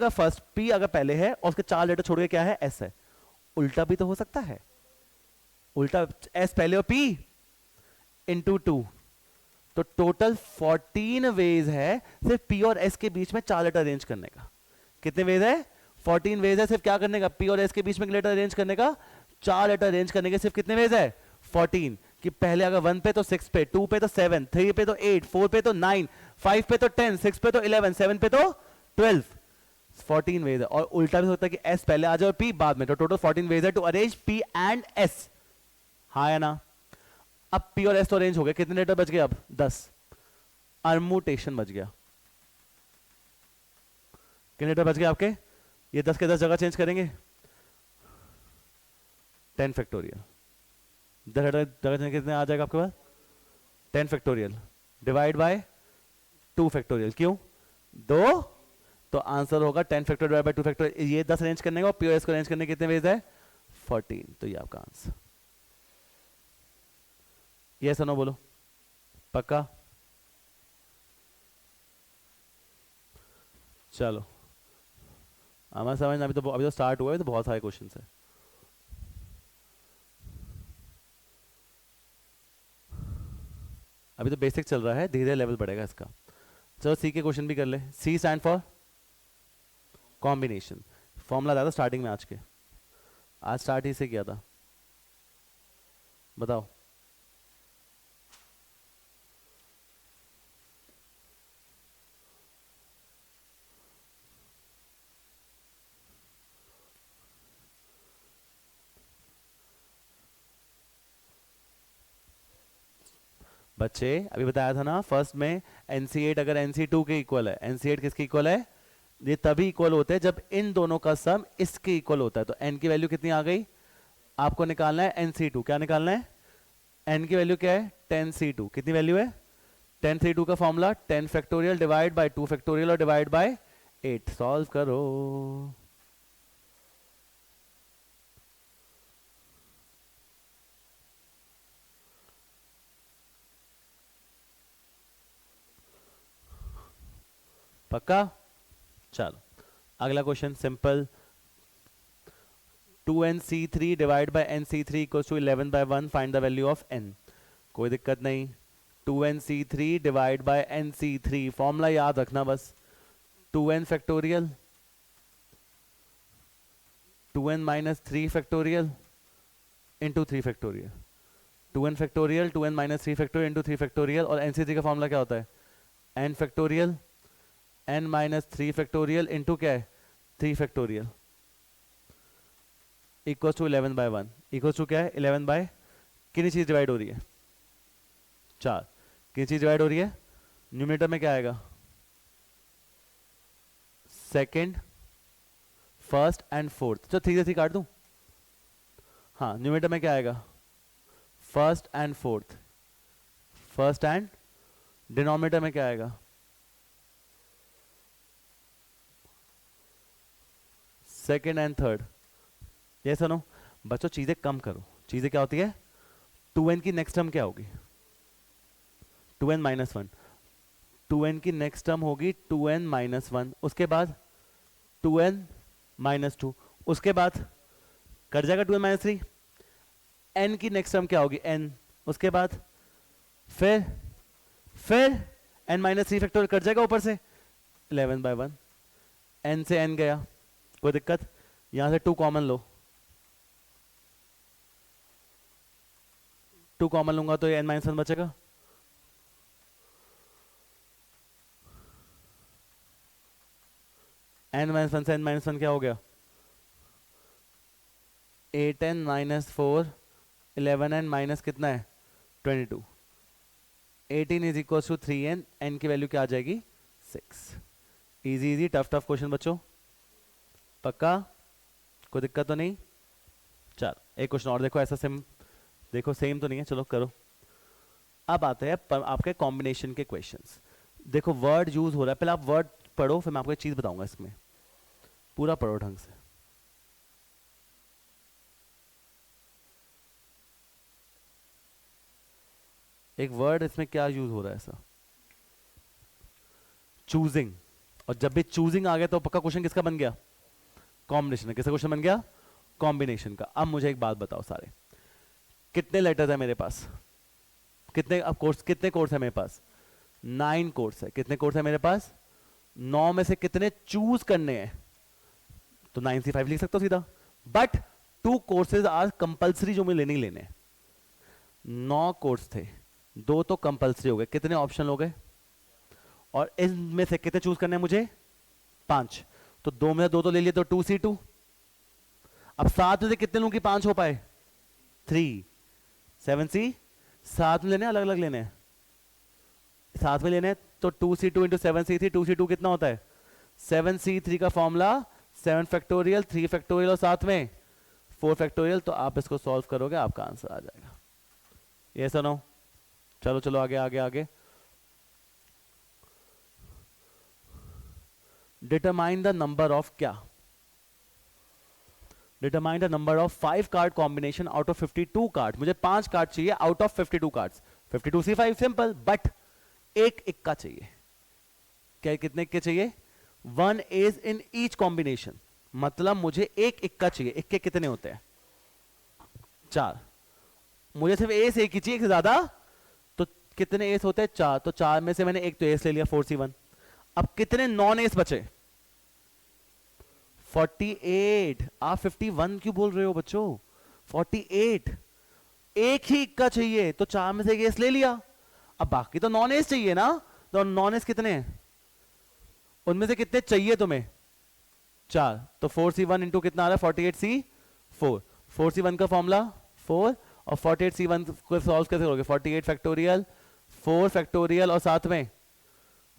अगर पहले है और उसके 4 लेटर छोड़ के क्या है? S है। उल्टा भी तो हो सकता है, उल्टा एस पहले और पी इंटू टू, तो टोटल 14 वेज है सिर्फ पी और एस के बीच में 4 लेटर अरेंज करने का। कितने वेज है? 14 वेज है सिर्फ क्या करने का, पी और एस के बीच में लेटर अरेंज करने का, 4 लेटर अरेंज करने के सिर्फ कितने वेज है? 14। कि पहले अगर 1 पे तो 6 पे, 2 पे तो 7, 3 पे तो 8, 4 पे तो 9, 5 पे तो 10, 6 पे तो 11, 7 पे तो 12, 14 वेज है। और उल्टा भी हो सकता है कि एस पहले आ जाए और पी बाद में, तो टोटल 14 वेज है to arrange P and S. हाँ या ना? अब पी और एस तो अरेंज हो गए, कितने लेटर बच गए अब? 10। परमुटेशन बच गया। कितने लेटर बच गए आपके? ये 10 के 10 जगह चेंज करेंगे, 10 फैक्टोरियल। 10 लेटर जगह चेंज कितने आ जाएगा आपके पास? 10 फैक्टोरियल डिवाइड बाय 2 फैक्टोरियल। क्यों? 2, तो आंसर होगा 10 फैक्टोरियल डिवाइड बाय 2 फैक्टोरियल। ये 10 अरेंज करने का और पी और एस को अरेंज करने के कितने वेज है? 14। तो ये आपका आंसर। यस नो बोलो, पक्का? चलो हमारा समझ, अभी तो स्टार्ट हुआ है, तो बहुत सारे क्वेश्चंस है। अभी तो बेसिक चल रहा है, धीरे धीरे लेवल बढ़ेगा इसका। चलो सी के क्वेश्चन भी कर ले। सी स्टैंड फॉर कॉम्बिनेशन। फॉर्मूला था स्टार्टिंग में, आज स्टार्ट ही से किया था। बताओ। बच्चे अभी बताया था ना फर्स्ट में, NC8 अगर NC2 के इक्वल है, NC8 किसके इक्वल है? ये तभी इक्वल होते हैं जब इन दोनों का सम इसके इक्वल होता है। तो n की वैल्यू कितनी आ गई? आपको निकालना है NC2। क्या निकालना है? n की वैल्यू क्या है? 10C2। कितनी वैल्यू है? 10C2 का formula 10 factorial divide by 2 factorial और डिवाइड बाय 8। सॉल्व करो। पक्का? चलो अगला question simple. 2NC3 divide by NC3 equals to 11 by 1, find the value of n। कोई दिक्कत नहीं। 2NC3 divide by NC3, formula याद रखना बस, 2n factorial 2n minus 3 factorial into 3 factorial, 2n factorial 2n minus 3 factorial into 3 factorial. और NC3 का formula क्या होता है? n factorial n minus 3 factorial into क्या है? 3 factorial equal to 11 by 1। Equal to क्या है? 11 बाय, कितनी चीज डिवाइड हो रही है? 4। कितनी चीज डिवाइड हो रही है? न्यूमरेटर में क्या आएगा? Second, first and fourth. तो 3 से 3 काट दूं? हाँ, न्यूमरेटर में क्या आएगा? First and fourth. First and, denominator में क्या आएगा? Second and third. ये सुनो बच्चों, चीजें कम करो। चीजें क्या होती है? 2n की नेक्स्ट टर्म क्या होगी? 2n minus 1। 2n की नेक्स्ट टर्म होगी 2n माइनस 1। उसके बाद 2n माइनस 2। उसके बाद कट जाएगा 2n माइनस 3। n की नेक्स्ट टर्म क्या होगी? n। उसके बाद फिर n माइनस 3 फैक्टोरियल कट जाएगा ऊपर से 11 बाय 1। n से n गया, कोई दिक्कत? यहां से 2 कॉमन लो, 2 कॉमन लूंगा तो ये n माइनस 1 बचेगा। n माइनस 1 से n माइनस 1 क्या हो गया? 8n माइनस 4, 11n माइनस कितना है? 22। 18 is equal to 3n। n की वैल्यू क्या आ जाएगी? 6। Easy easy, tough tough question बच्चों, पक्का? कोई दिक्कत तो नहीं? चलो एक क्वेश्चन और देखो, ऐसा सेम, देखो सेम तो नहीं है, चलो करो। अब आते हैं आपके कॉम्बिनेशन के क्वेश्चंस। देखो वर्ड यूज हो रहा है, पहले आप वर्ड पढ़ो, फिर मैं आपको एक चीज बताऊंगा, इसमें पूरा पढ़ो ढंग से। एक वर्ड इसमें क्या यूज हो रहा है ऐसा? चूजिंग। और जब भी चूजिंग आ गया तो पक्का क्वेश्चन किसका बन गया? कॉम्बिनेशन। किसका क्वेश्चन बन गया? कॉम्बिनेशन का। अब मुझे एक बात बताओ सारे, कितने लेटर्स है मेरे पास, कितने अब कोर्स, कितने कोर्स है मेरे पास, 9 कोर्स है। कितने कोर्स है मेरे पास, 9 में से कितने चूज करने हैं, तो 9C5 लिख सकता हूं सीधा। बट 2 कोर्सेज आर कंपल्सरी जो मुझे लेने ही लेने हैं। 9 कोर्स थे, 2 तो कंपल्सरी हो गए, कितने ऑप्शन हो गए, और इनमें से कितने चूज करने हैं मुझे, 5। तो 2 में से 2 तो ले लिए, तो 2C2। अब 7 में से कितने लूं कि 5 हो पाए, 3। 7C, 7 में लेने, अलग अलग लेने हैं, साथ में लेने हैं, तो 2C2 इंटू 7C3, 2C2 कितना होता है, 7C3 का फॉर्मूला 7 फैक्टोरियल, 3 फैक्टोरियल और साथ में 4 फैक्टोरियल। तो आप इसको सॉल्व करोगे, आपका आंसर आ जाएगा। ये सुनो, चलो चलो आगे आगे आगे। डिटरमाइन द नंबर ऑफ क्या, determine the number of 5 card combination out of 52 card. मुझे 5 कार्ड चाहिए out of 52 cards. 52C5 simple, but एक इक्का चाहिए। क्या, कितने इक्के चाहिए, 1 is in each combination, मतलब मुझे एक इक्का चाहिए। इक्के कितने होते हैं, 4। मुझे सिर्फ एस एक ही चाहिए, एक से ज्यादा, तो कितने एस होते हैं, 4। तो 4 में से मैंने एक तो एस ले लिया, 4C1। अब कितने नॉन एस बचे, 48। आप 51 क्यों बोल रहे हो बच्चों, 48। एक ही इक्का चाहिए, तो 4 में से एक एस ले लिया। अब बाकी तो नॉन एस चाहिए ना, तो नॉन एस कितने हैं, उनमें से कितने चाहिए तुम्हें, 4। तो 4C1 इंटू कितना आ रहा है, 48C4। 4C1 का फॉर्मूला 4, और 48C1 को सॉल्व कैसे करोगे, 48 फैक्टोरियल, 4 फैक्टोरियल और साथ में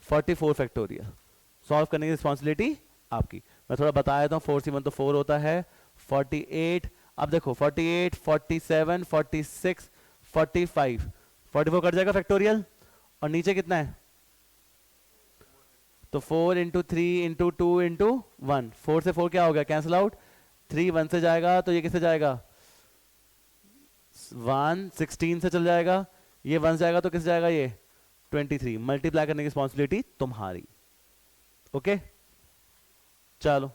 44 फैक्टोरियल। सॉल्व करने की रिस्पॉन्सिबिलिटी आपकी। मैं थोड़ा बताया था, 4C1 तो 4 होता है, 48, अब देखो 48, 47, 46, 45, 44 कट जाएगा फैक्टोरियल, और नीचे कितना है, तो 4 इंटू 3 इंटू 2 इंटू 1, 4 से 4 क्या हो गया, कैंसिल आउट, 3 1 से जाएगा, तो ये किससे जाएगा, 1 16 से चल जाएगा, ये 1 से जाएगा तो किससे जाएगा, ये 23। मल्टीप्लाई करने की रिस्पॉन्सिबिलिटी तुम्हारी। ओके चलो,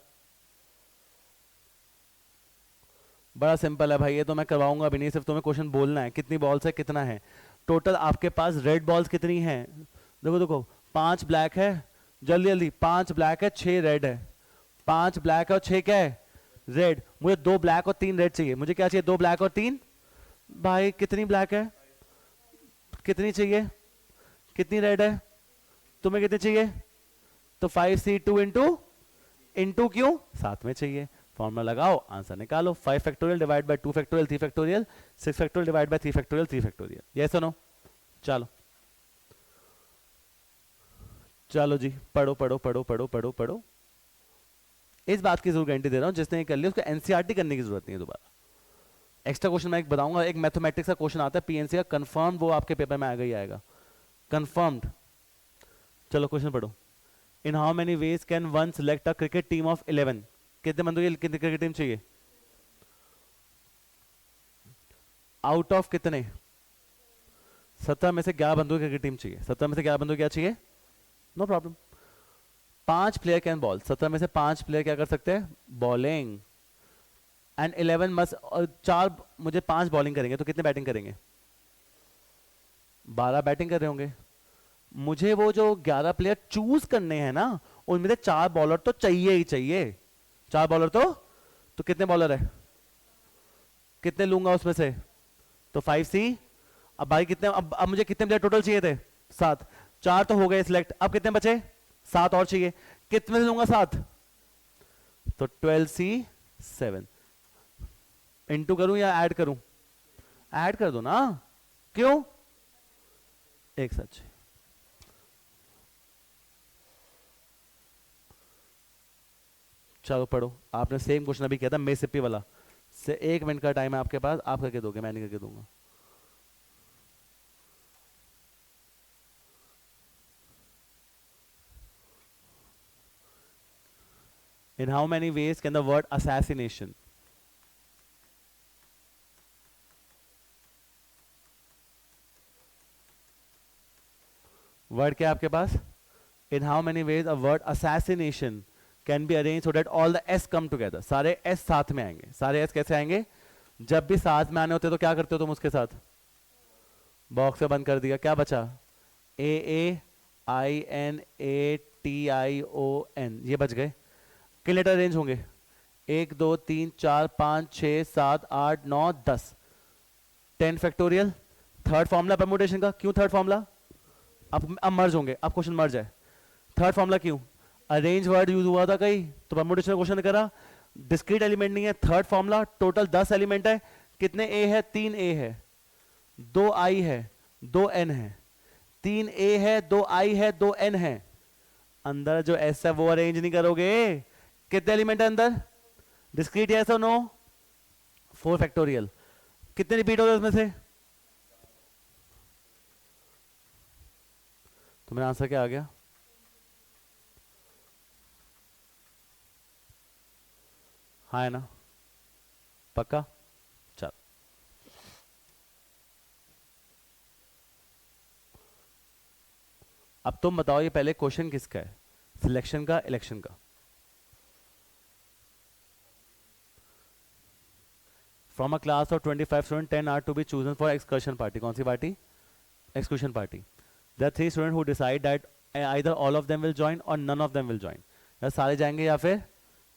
बड़ा सिंपल है भाई, ये तो मैं करवाऊंगा अभी नहीं, सिर्फ तुम्हें क्वेश्चन बोलना है, कितनी बॉल्स है, कितना है टोटल आपके पास, रेड बॉल्स कितनी है, देखो देखो 5 ब्लैक है, जल्दी जल्दी, 5 ब्लैक है, 6 रेड है, 5 ब्लैक है और 6 क्या है, रेड। मुझे 2 ब्लैक और 3 रेड चाहिए, मुझे क्या चाहिए, 2 ब्लैक और 3, भाई कितनी ब्लैक है, कितनी चाहिए, कितनी रेड है, तुम्हें कितनी चाहिए, तो 5C2 इंटू क्यों, साथ में चाहिए, फॉर्मूला लगाओ, आंसर निकालो। 5 factorial divide by 2 factorial 3 factorial, 6 factorial divide bye 3 factorial 3 factorial. Yes और नो, चलो चलो जी, पढ़ो पढ़ो पढ़ो पढ़ो पढ़ो पढ़ो। इस बात की जरूर गारंटी दे रहा हूं, जिसने कर लिया उसको एनसीईआरटी करने की जरूरत नहीं है दोबारा। एक्स्ट्रा क्वेश्चन मैं एक बताऊंगा, एक मैथमेटिक्स का क्वेश्चन आता है पीएनसी का, कंफर्म, वो आपके पेपर में आएगा ही आएगा, कंफर्म्ड। चलो क्वेश्चन पढ़ो। In how many ways can one select a cricket team of 11, कितने बंदों की कितनी क्रिकेट टीम चाहिए, आउट ऑफ कितने, 17 में से 11 बंदों की क्रिकेट टीम चाहिए, 17 में से 11 बंदों क्या चाहिए, no problem. 5 player can bowl, 17 में से 5 प्लेयर क्या कर सकते हैं, बॉलिंग, एंड 11 मस्ट, 4 मुझे 5 बॉलिंग करेंगे, तो कितने बैटिंग करेंगे, 12 बैटिंग कर रहे होंगे। मुझे वो जो 11 प्लेयर चूज करने हैं ना, उनमें से 4 बॉलर तो चाहिए ही चाहिए, 4 बॉलर तो कितने बॉलर है, कितने लूंगा उसमें से, तो 5C। अब भाई कितने, अब मुझे कितने प्लेयर टोटल चाहिए थे, 7, 4 तो हो गए सिलेक्ट, अब कितने बचे, 7 और चाहिए, कितने से लूंगा 7, तो 12C7। इंटू करूं या ऐड करूं, ऐड कर दो ना, क्यों, एक सच। चलो पढ़ो, आपने सेम क्वेश्चन अभी किया था मिसिसिपी वाला, से 1 मिनट का टाइम है आपके पास, आप करके दोगे, मैं नहीं करके दूंगा। In how many ways can the word assassination, word क्या है आपके पास, in how many ways a word assassination can be arrange so that all the S come together, सारे एस साथ में आएंगे। सारे एस कैसे आएंगे? जब भी साथ में आने होते तो क्या करते हो तुम उसके साथ? बॉक्स में बंद कर दिया, क्या बचा? A A I N A T I O N, ये बच गए। कितने लेटर अरेंज होंगे? 1 2 3 4 5 6 7 8 9 10, 10 फैक्टोरियल। थर्ड फॉर्मूला परम्यूटेशन का, क्यों थर्ड फॉर्मूला? अब मर्ज होंगे, अब क्वेश्चन मर्ज है। थर्ड फॉर्मूला क्यों? अरेंज वर्ड यूज हुआ था कहीं तो परम्यूटेशन का क्वेश्चन करा। डिस्क्रीट एलिमेंट नहीं है, थर्ड फॉर्मूला। टोटल 10 एलिमेंट है। कितने ए है? 3 ए है, 2 आई है, 2 एन है। 3 ए है, 2 आई है, 2 एन है। अंदर जो एस है वो अरेंज नहीं करोगे। कितने एलिमेंट है अंदर? डिस्क्रीट यस और नो? 4 फैक्टोरियल। कितने रिपीट हो गए उसमें से? तो मेरा आंसर क्या आ गया? हाँ है ना? पक्का? चल, अब तुम बताओ ये पहले क्वेश्चन किसका है? सिलेक्शन का, इलेक्शन का? From a class of 25 student 10 are to be chosen for excursion party. कौन सी पार्टी? Excursion party. There are 3 student who decide that either all of them will join और none of them will join. या सारे जाएंगे या फिर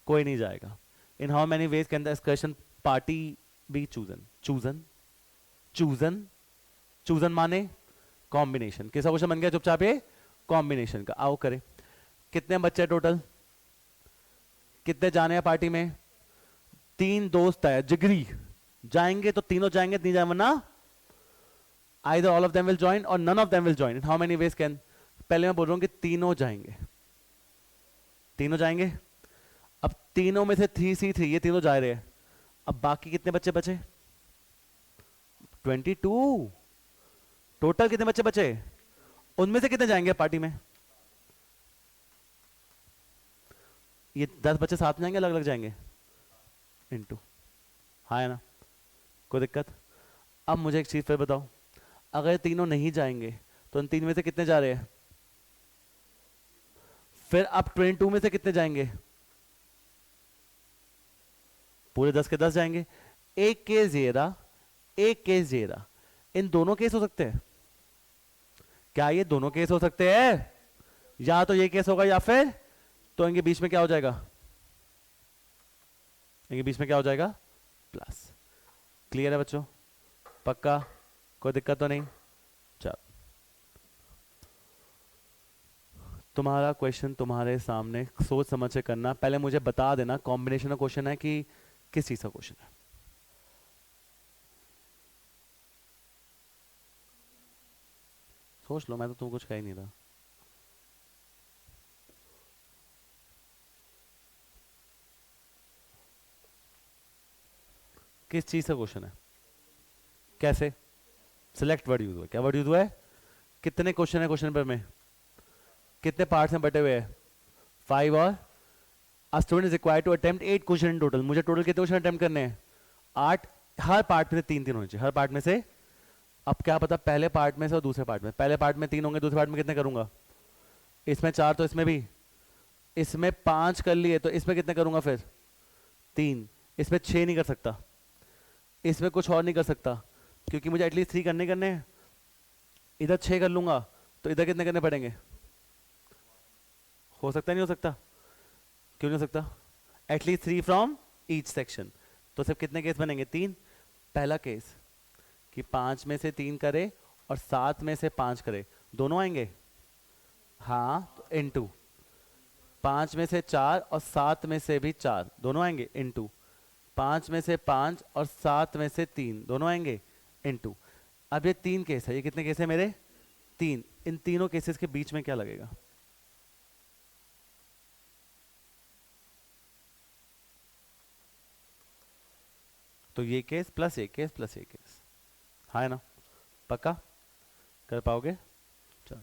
कोई नहीं जाएगा। In how many ways can the excursion party be chosen? Chosen, chosen, chosen माने कॉम्बिनेशन। किसका क्वेश्चन बन गया चुपचाप? ये कॉम्बिनेशन का। आओ करें। कितने बच्चे टोटल? कितने जाने हैं पार्टी में? 3 दोस्त है जिगरी, जाएंगे तो तीनों जाएंगे, नहीं जाए वरना either all of them will join और none of them will join. In how many ways can? पहले मैं बोल रहा हूं कि तीनों जाएंगे, तीनों जाएंगे। अब तीनों में से 3C3 ये तीनों जा रहे हैं। अब बाकी कितने बच्चे बचे? 22। टोटल कितने बच्चे बचे? उनमें से कितने जाएंगे पार्टी में? ये 10 बच्चे साथ में जाएंगे, अलग अलग जाएंगे? इनटू, हाँ है ना? कोई दिक्कत? अब मुझे एक चीज फिर बताओ, अगर ये तीनों नहीं जाएंगे तो इन 3 में से कितने जा रहे हैं? फिर अब 22 में से कितने जाएंगे? पूरे 10 के 10 जाएंगे। एक केस ये रहा, एक केस ये रहा। इन दोनों केस हो सकते हैं क्या? ये दोनों केस हो सकते हैं। या तो ये केस होगा या फिर तो इनके बीच में क्या हो जाएगा? इनके बीच में क्या हो जाएगा? प्लस। क्लियर है बच्चों? पक्का? कोई दिक्कत तो नहीं? चल, तुम्हारा क्वेश्चन तुम्हारे सामने, सोच समझ से करना। पहले मुझे बता देना कॉम्बिनेशन का क्वेश्चन है कि किस चीज का क्वेश्चन है। सोच लो, मैं तो तुम कुछ कह ही नहीं रहा। किस चीज का क्वेश्चन है? कैसे? सिलेक्ट वर्ड यूज हुआ है। क्या वर्ड यूज हुआ है? कितने क्वेश्चन है क्वेश्चन पेपर में? कितने पार्ट्स में बटे हुए हैं? 5 और A student is required to attempt 8 question in total. मुझे टोटल कितने क्वेश्चन अटेम्प्ट करने हैं? 8। हर पार्ट में से 3 3 होने चाहिए, हर पार्ट में से। अब क्या पता पहले पार्ट में से और दूसरे पार्ट में, पहले पार्ट में 3 होंगे, दूसरे पार्ट में कितने करूंगा? इसमें 4 तो इसमें भी, इसमें 5 कर लिए तो इसमें कितने करूंगा फिर? 3। इसमें 6 नहीं कर सकता, इसमें कुछ और नहीं कर सकता क्योंकि मुझे एटलीस्ट 3 करने हैं। इधर 6 कर लूंगा तो इधर कितने करने पड़ेंगे? हो सकता नहीं हो सकता? क्यों नहीं हो सकता? At least 3 from each section. तो सिर्फ कितने केस बनेंगे? 3। पहला केस कि 5 में से 3 करे और 7 में से 5 करे, दोनों आएंगे? हाँ, तो इनटू 5 में से 4 और 7 में से भी 4, दोनों आएंगे? इनटू 5 में से 5 और 7 में से 3, दोनों आएंगे? इनटू। अब ये 3 केस है, ये कितने केस है मेरे? 3। इन तीनों केसेस के बीच में क्या लगेगा? तो ये केस प्लस ये केस प्लस ये केस, हाँ है ना? पक्का कर पाओगे? चलो,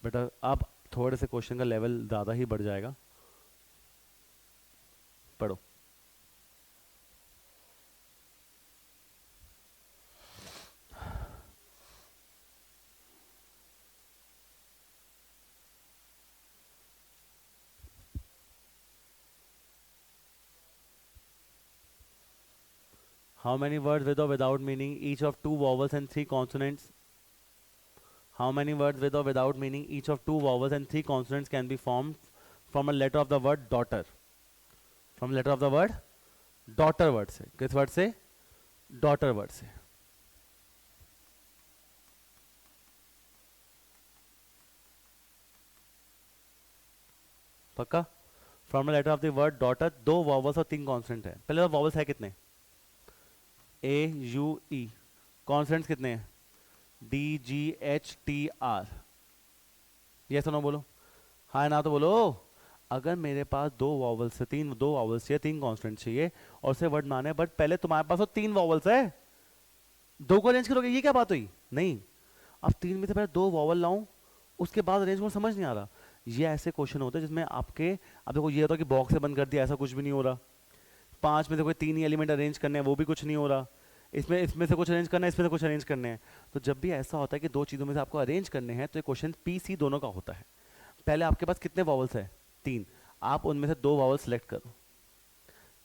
बेटा अब थोड़े से क्वेश्चन का लेवल ज़्यादा ही बढ़ जाएगा। पढ़ो। How many words with or without meaning each of two vowels and three consonants? How many words with or without meaning each of two vowels and three consonants can be formed from a letter of the word daughter? From letter of the word daughter word से. किस word से? Daughter word से. पक्का? From the letter of the word daughter दो vowels और तीन consonant है. पहले तो वॉवल्स है कितने? ए यू ई. कॉन्सोनेंट्स कितने हैं? D G H T R. ये सुनो बोलो. हाँ ना तो बोलो. अगर मेरे पास दो वॉवल्स है, दो वॉवल्स चाहिए, तीन कॉन्सोनेंट चाहिए और से वर्ड बनाने, बट पहले तुम्हारे पास तो तीन वॉवल्स है, दो को अरेंज करोगे, ये क्या बात हुई? नहीं. अब तीन में से पहले दो वॉवल लाऊं, उसके बाद अरेंज करना समझ नहीं आ रहा. ये ऐसे क्वेश्चन होते हैं जिसमें आपके, अब देखो ये होता है कि बॉक्स से बंद कर दिया, ऐसा कुछ भी नहीं हो रहा. पांच में से कोई तीन ही एलिमेंट अरेंज करने हैं, वो भी कुछ नहीं हो रहा. इसमें से कुछ अरेंज करना है, इसमें से कुछ अरेंज करने हैं. तो जब भी ऐसा होता है कि दो चीज़ों में से आपको अरेंज करने हैं, तो ये क्वेश्चन पी सी दोनों का होता है. पहले आपके पास कितने वॉवल्स है? तीन. आप उनमें से दो वॉवल सेलेक्ट करो.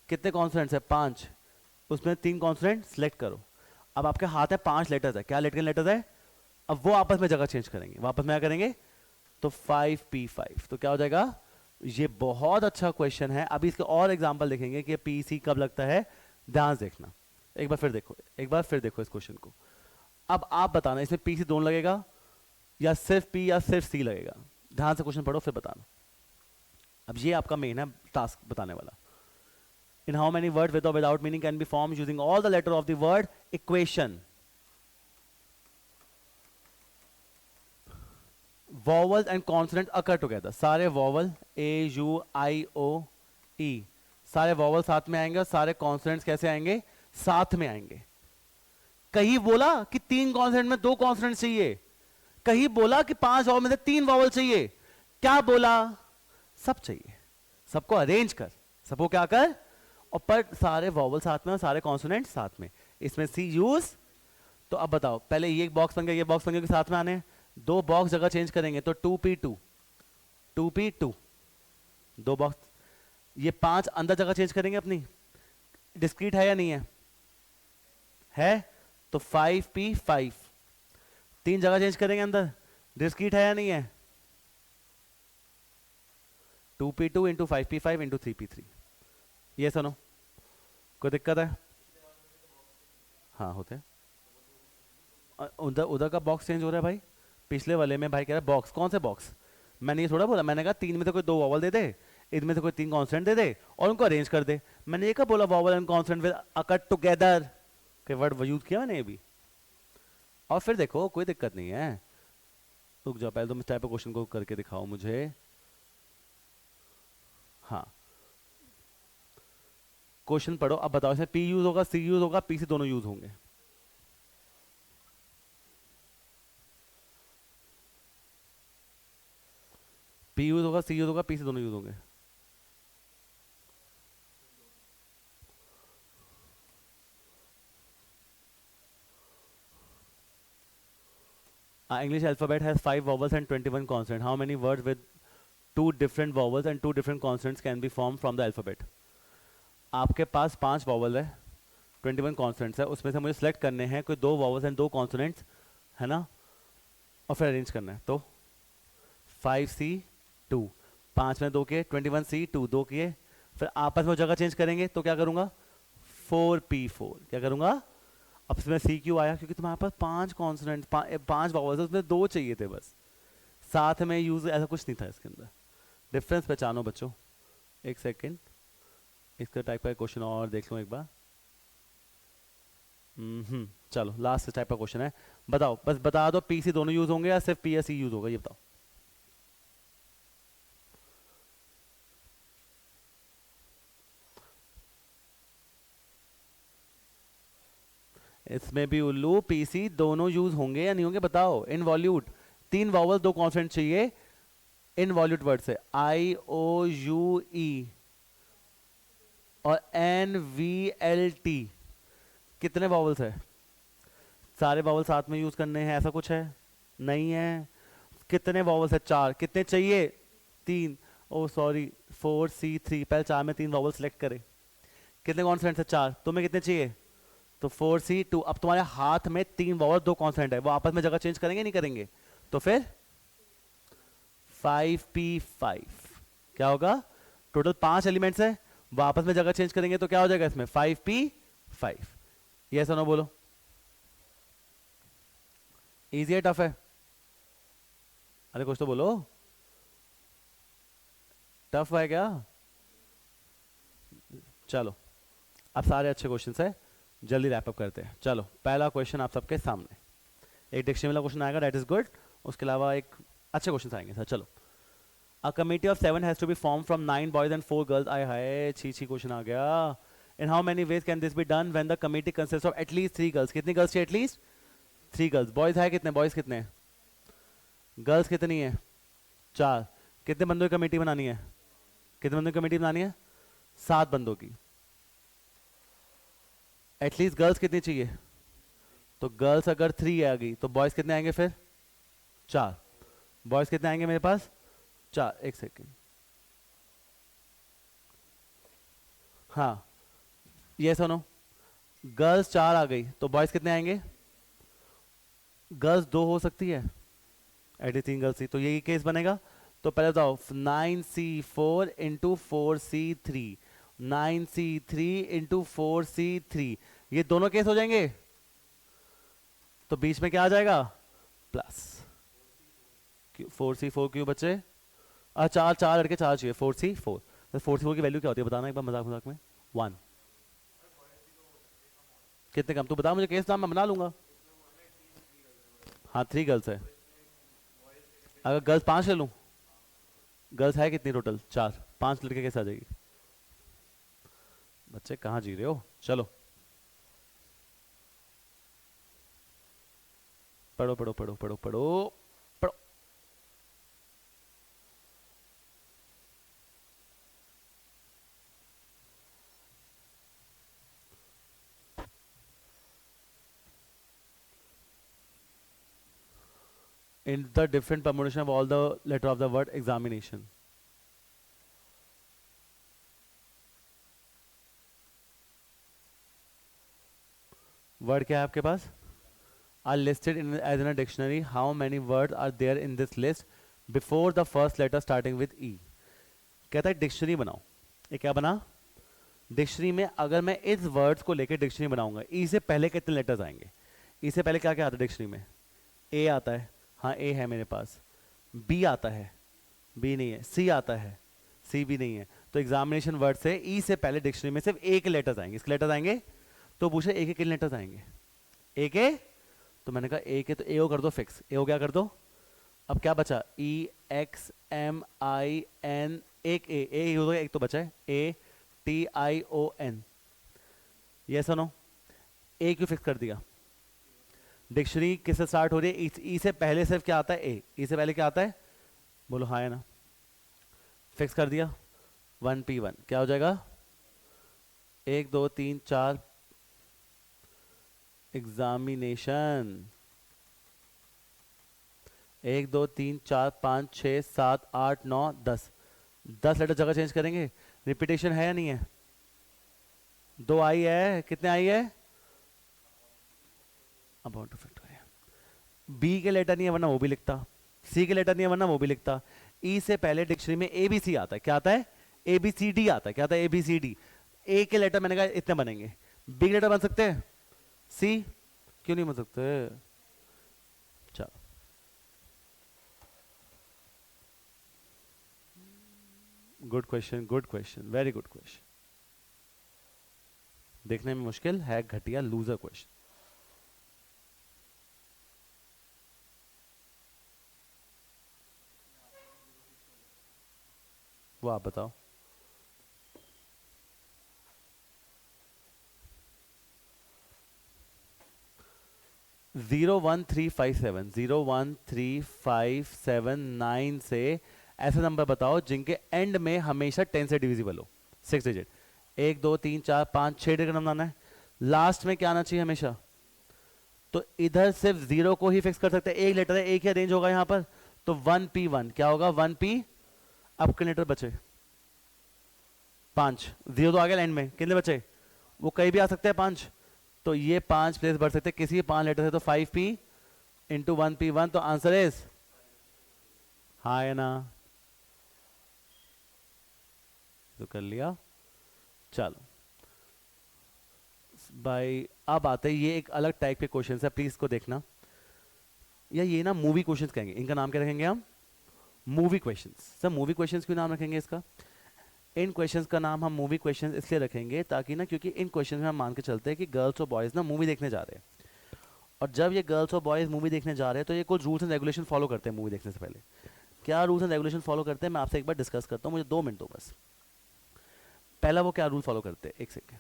कितने कॉन्सोनेंट्स है? पांच. उसमें तीन कॉन्सोनेंट सेलेक्ट करो. अब आपके हाथ है पांच लेटर्स है. क्या लेटर्स है? अब वो आपस में जगह चेंज करेंगे. वापस में क्या करेंगे? तो 5P5. तो क्या हो जाएगा? ये बहुत अच्छा क्वेश्चन है. अभी इसके और एग्जांपल देखेंगे कि पी सी कब लगता है. ध्यान से देखना. एक बार फिर देखो इस क्वेश्चन को. अब आप बताना इसमें पी सी दोनों लगेगा या सिर्फ पी या सिर्फ सी लगेगा. ध्यान से क्वेश्चन पढ़ो फिर बताना. अब ये आपका मेन है टास्क बताने वाला. In how many word with और without meaning can be form using all the letter of the word equation. vowels and consonant occur together. सारे vowel A U I O E सारे vowel साथ में आएंगे और सारे consonants कैसे आएंगे? साथ में आएंगे. कहीं बोला कि तीन consonant में दो consonants चाहिए, कहीं बोला कि पांच vowel में से तीन vowel चाहिए. क्या बोला? सब चाहिए. सबको अरेंज कर, सबको क्या कर, और पर सारे vowel साथ में और सारे consonants साथ में. इसमें सी यूज. तो अब बताओ, पहले ये बॉक्स बन गया, ये बॉक्स बन गया कि साथ में आने. दो बॉक्स जगह चेंज करेंगे तो 2P2 दो बॉक्स. ये पांच अंदर जगह चेंज करेंगे अपनी. डिस्क्रीट है या नहीं है? है. तो 5P5. तीन जगह चेंज करेंगे अंदर. डिस्क्रीट है या नहीं है? 2P2 into 5P5 into 3P3. ये सुनो, कोई दिक्कत है? हाँ होते हैं. उधर का बॉक्स चेंज हो रहा है भाई. पिछले वाले में भाई कह रहा है बॉक्स. कौन से बॉक्स? मैंने ये थोड़ा बोला. मैंने कहा तीन में से कोई दो वॉवल दे दे, इनमें से कोई तीन कॉन्स्टेंट दे दे और उनको अरेंज कर दे. मैंने ये कब बोला vowel and constant with occur together के वर्ड यूज किया मैंने अभी. और फिर देखो कोई दिक्कत नहीं है. रुक जाओ, पहले तुम इस टाइप ऑफ क्वेश्चन को करके दिखाओ मुझे. हाँ क्वेश्चन पढ़ो. अब बताओ इसमें पी यूज होगा, सी यूज होगा, पी सी दोनों यूज होंगे. पी यूज होगा, सी यूज होगा, पी से दोनों यूज होंगे. English alphabet has 5 vowels and 21 consonants. How many words with two different vowels and two different consonants can be formed from the alphabet? आपके पास 5 vowel है, 21 consonants है. उसमें से मुझे सेलेक्ट करने हैं कोई दो वॉवल्स एंड दो कॉन्सोनेंट्स, है ना, और फिर अरेंज करना है. तो 5C2 5 में दो किए, 21C2 दो किए, फिर आपस में जगह चेंज करेंगे तो क्या करूंगा? 4P4. क्या करूंगा? अब इसमें सी क्यों आया? क्योंकि तुम्हारे पास पांच कॉन्सोनेंट, पांच वॉवल्स, उसमें दो चाहिए थे बस. साथ में यूज ऐसा कुछ नहीं था इसके अंदर. डिफरेंस पहचानो बच्चों. एक सेकेंड, इसका टाइप का क्वेश्चन और देख लो एक बार. चलो लास्ट टाइप का क्वेश्चन है. बताओ, बस बता दो पी सी दोनों यूज होंगे या सिर्फ पी या सी यूज होगा, ये बताओ. इसमें भी उल्लू पी सी दोनों यूज होंगे या नहीं होंगे बताओ. इनवॉल्यूट, तीन वॉवल दो कॉन्सोनेंट चाहिए. इनवॉल्यूट वर्ड से IOUE और NVLT. कितने वॉवल्स है? सारे वॉवल साथ में यूज करने हैं ऐसा कुछ है? नहीं है. कितने वॉवल्स है? 4. कितने चाहिए? 3. ओ सॉरी 4C3. पहले 4 में 3 वॉवल सेलेक्ट करे. कितने कॉन्सोनेंट्स है? 4. तुम्हें कितने चाहिए? तो 4C2। अब तुम्हारे हाथ में 3 वॉवल 2 कॉन्सोनेंट है, वो आपस में जगह चेंज करेंगे नहीं करेंगे? तो फिर 5P5 क्या होगा? टोटल 5 एलिमेंट्स है, वो आपस में जगह चेंज करेंगे तो क्या हो जाएगा इसमें? 5P5। ये ऐसा ना बोलो, इजी है टफ है? अरे कुछ तो बोलो, टफ है क्या? चलो अब सारे अच्छे क्वेश्चन है, जल्दी रैप अप करते हैं। चलो पहला क्वेश्चन आप सबके सामने, एक डिक्शनरी वाला क्वेश्चन आएगा, दैट इज गुड। उसके अलावा एक अच्छे क्वेश्चन आएंगे सर। चलो, a committee of 7 has to be form from 9 boys and 4 girls. आए हाय, छी क्वेश्चन आ गया। In how many ways can this be done when the committee consist of at least 3 girls? कितनी गर्ल्स चाहिए? At least 3 girls. बॉयज है कितने? Boys कितने? गर्ल्स कितनी है? 4। कितने बंदों की कमेटी बनानी है? कितने बंदों की कमेटी बनानी है? 7 बंदों की। एटलीस्ट गर्ल्स कितनी चाहिए? तो गर्ल्स अगर 3 आ गई तो बॉयज कितने आएंगे फिर? 4। बॉयज कितने आएंगे मेरे पास? 4। एक सेकेंड, हाँ ये सुनो, गर्ल्स 4 आ गई तो बॉयज कितने आएंगे? गर्ल्स 2 हो सकती है, एटी 3 गर्ल्स थी, तो यही केस बनेगा। तो पहले बताओ, 9C4 into 4C3, 9C3 into 4C3, ये दोनों केस हो जाएंगे। तो बीच में क्या आ जाएगा? प्लस 4C4 क्यों बच्चे? चार लड़के 4 चाहिए, 4C4। तो 4C4 की वैल्यू क्या होती है बताना एक बार, मजाक मजाक में। 1। कितने कम? तू बता मुझे केस नाम, मैं बना लूंगा। हाँ 3 गर्ल्स है। अगर गर्ल्स 5 ले लूं, गर्ल्स है कितनी टोटल? 4। 5 लड़के कैसे आ जाएगी? बच्चे कहाँ जी रहे हो? चलो पढ़ो पढ़ो पढ़ो पढ़ो पढ़ो पढ़ो। In the different permutation of all the letter of the word examination. Word क्या है आपके पास? Are listed in as in a dictionary. How many words are there in this list before the first letter starting with E? कहता है dictionary बनाओ। ये क्या बना? Dictionary में अगर मैं इस वर्ड्स को लेकर डिक्शनरी बनाऊंगा, ई से पहले कितने लेटर्स आएंगे? ई से पहले क्या क्या आता है डिक्शनरी में? ए आता है, हाँ ए है मेरे पास। बी आता है, बी नहीं है। सी आता है, सी भी नहीं है। तो एग्जामिनेशन वर्ड से ई से पहले डिक्शनरी में सिर्फ ए के लेटर्स आएंगे। इसके लेटर्स आएंगे तो पूछे ए के कितने लेटर्स आएंगे? ए के, तो मैंने कहा ए के, तो ए ओ कर दो फिक्स। ए ओ क्या कर दो? अब क्या बचा? ई एक्स एम आई एन, एक ए हो गया, एक तो बचा है ए टी आई ओ एन। ये सुनो, ए क्यों फिक्स कर दिया? डिक्शनरी किससे स्टार्ट हो रही है? ई से पहले सिर्फ क्या आता है? ए। ई से पहले क्या आता है? बोलो हाँ है ना? फिक्स कर दिया। 1P1 क्या हो जाएगा? 1 2 3 4 एग्जामिनेशन। 1 2 3 4 5 6 7 8 9 10। 10 लेटर जगह चेंज करेंगे। रिपीटेशन है या नहीं है? 2 आई है, कितने आई है? About two factorial. बी के लेटर नहीं है वरना वो भी लिखता, सी के लेटर नहीं है वरना वो भी लिखता। ई से पहले डिक्शनरी में ए बी सी आता है। क्या आता है? ए बी सी डी आता है। क्या आता है? ए बी सी डी। ए के लेटर मैंने कहा इतने बनेंगे। बी के लेटर बन सकते हैं? सी क्यों नहीं बन सकते? चलो good question, good question, very good question. देखने में मुश्किल है, घटिया लूजर क्वेश्चन। वो आप बताओ। जीरो 1 3 5 7 से ऐसे नंबर बताओ जिनके एंड में हमेशा 10 से डिविजिबल हो, 6 डिजिट। 1 2 3 4 5 6 डिजिट नंबर आना है, लास्ट में क्या आना चाहिए हमेशा? तो इधर सिर्फ 0 को ही फिक्स कर सकते हैं, एक लेटर है, एक ही अरेंज होगा यहां पर। तो 1P1 क्या होगा? 1P। अब कितने लेटर बचे? 5। 0 तो आ गया एंड में, कितने बचे? वो कहीं भी आ सकते हैं 5। तो ये 5 प्लेस बढ़ सकते किसी भी 5 लेटर से, तो 5p इंटू 1p1, तो आंसर इज हाँ है ना, तो कर लिया। चलो भाई अब आते हैं, ये एक अलग टाइप के क्वेश्चन है, प्लीज इसको देखना। या ये ना मूवी क्वेश्चंस कहेंगे, इनका नाम क्या रखेंगे हम, movie questions. Sir movie questions क्यों नाम रखेंगे इसका, इन क्वेश्चंस का नाम हम मूवी क्वेश्चंस इसलिए रखेंगे ताकि ना, क्योंकि इन क्वेश्चंस में हम मान के चलते हैं कि गर्ल्स और बॉयज ना मूवी देखने जा रहे हैं, और जब ये गर्ल्स और बॉयज मूवी देखने जा रहे हैं तो ये कुछ रूल्स एंड रेगुलेशन फॉलो करते हैं मूवी देखने से पहले। क्या रूल्स एंड रेगुलेशन फॉलो करते हैं मैं आपसे एक बार डिस्कस करता हूँ, मुझे 2 मिनट दो बस। पहला वो क्या रूल फॉलो करते हैं, एक सेकेंड।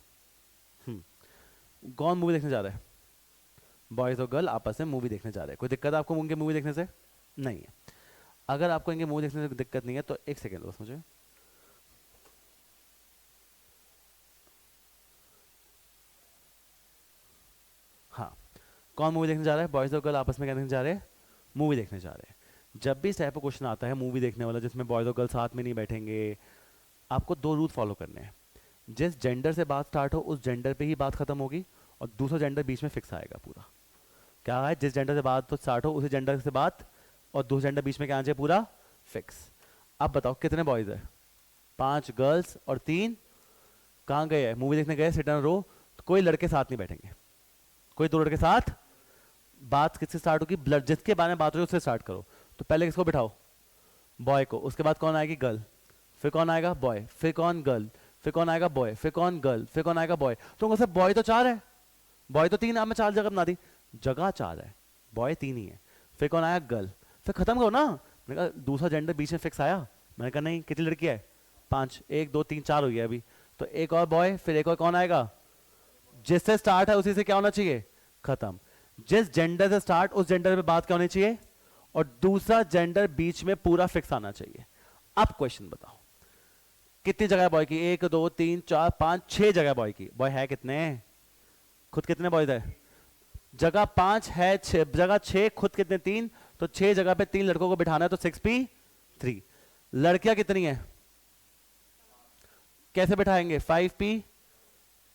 कौन मूवी देखने जा रहा है, बॉयज और गर्ल आपस में मूवी देखने जा रहे हैं। कोई दिक्कत है आपको उनके मूवी देखने से, नहीं है। अगर आपको इनके मूवी देखने से दिक्कत नहीं है तो एक सेकेंड बस मुझे, हाँ कौन मूवी देखने जा रहा है, बॉयज और गर्ल आपस में क्या देखने जा रहे हैं, मूवी देखने जा रहे हैं। जब भी इस टाइप का क्वेश्चन आता है मूवी देखने वाला जिसमें बॉयज और गर्ल साथ में नहीं बैठेंगे, आपको 2 रूल फॉलो करने हैं। जिस जेंडर से बात स्टार्ट हो उस जेंडर पे ही बात खत्म होगी, और दूसरा जेंडर बीच में फिक्स आएगा पूरा। क्या है, जिस जेंडर से बात तो स्टार्ट हो उसी जेंडर से बात, और दूसरे जेंडर बीच में क्या आ जाए, पूरा फिक्स। अब बताओ कितने बॉयज है, 5 गर्ल्स और 3 कहाँ गए हैं, मूवी देखने गए, सिट इन रो। तो कोई लड़के साथ नहीं बैठेंगे, कोई 2 लड़के साथ। बात किससे स्टार्ट होगी, ब्लड जिसके बारे में बात हो रही है उससे स्टार्ट करो। तो पहले किसको बिठाओ, बॉय को, उसके बाद कौन आएगी, गर्ल, फिर कौन आएगा, बॉय, फिर कौन, गर्ल, फिर कौन आएगा, बॉय, फिर कौन, गर्ल, फिर कौन आएगा, बॉय। तो सब बॉय तो 4 है, बॉय तो 3, आपने 4 जगह बना दी, जगह 4 है, बॉय 3 ही है। फिर कौन आया, गर्ल, फिर खत्म करो ना। मैंने कहा दूसरा जेंडर बीच में फिक्स आया, मैंने कहा नहीं, कितनी लड़की है, 5, 1 2 3 4 हो गया अभी, तो एक और बॉय, फिर एक और कौन आएगा, जिससे स्टार्ट है उसी से क्या होना चाहिए, खत्म। जिस जेंडर से स्टार्ट उस जेंडर पे बात क्या होनी चाहिए, और दूसरा जेंडर बीच में पूरा फिक्स आना चाहिए। अब क्वेश्चन बताओ कितनी जगह बॉय की, 1 2 3 4 5 6 जगह बॉय की। बॉय है कितने, खुद कितने बॉयज है, जगह 5 है, जगह 6, खुद कितने 3, तो 6 जगह पे 3 लड़कों को बिठाना है, तो 6p3। लड़कियां कितनी है, कैसे बिठाएंगे, 5p,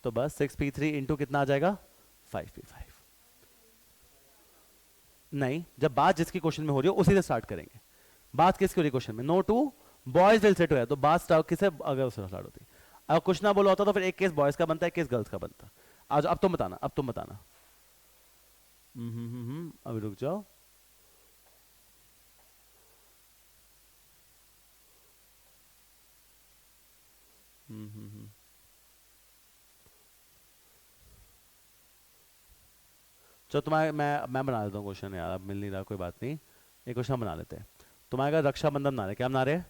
तो बस 6p3 इंटू कितना आ जाएगा, 5p5। नहीं, जब बात जिसकी क्वेश्चन में हो रही हो उसी से स्टार्ट करेंगे। बात किसकी हो रही है क्वेश्चन में, no two boys will set हो, तो बात स्टार्ट किसे, अगर उससे स्टार्ट होती। अगर कुछ ना बोला होता तो फिर एक केस बॉयज का बनता है, एक केस गर्ल्स का बनता। आज अब तुम बताना, अब तुम बताना। अभी रुक जाओ, चलो तुम्हारे मैं बना लेता हूँ क्वेश्चन यार, अब मिल नहीं रहा, कोई बात नहीं, एक क्वेश्चन बना लेते हैं। तुम्हारे का रक्षाबंधन बना रहे, क्या बना रहे हैं,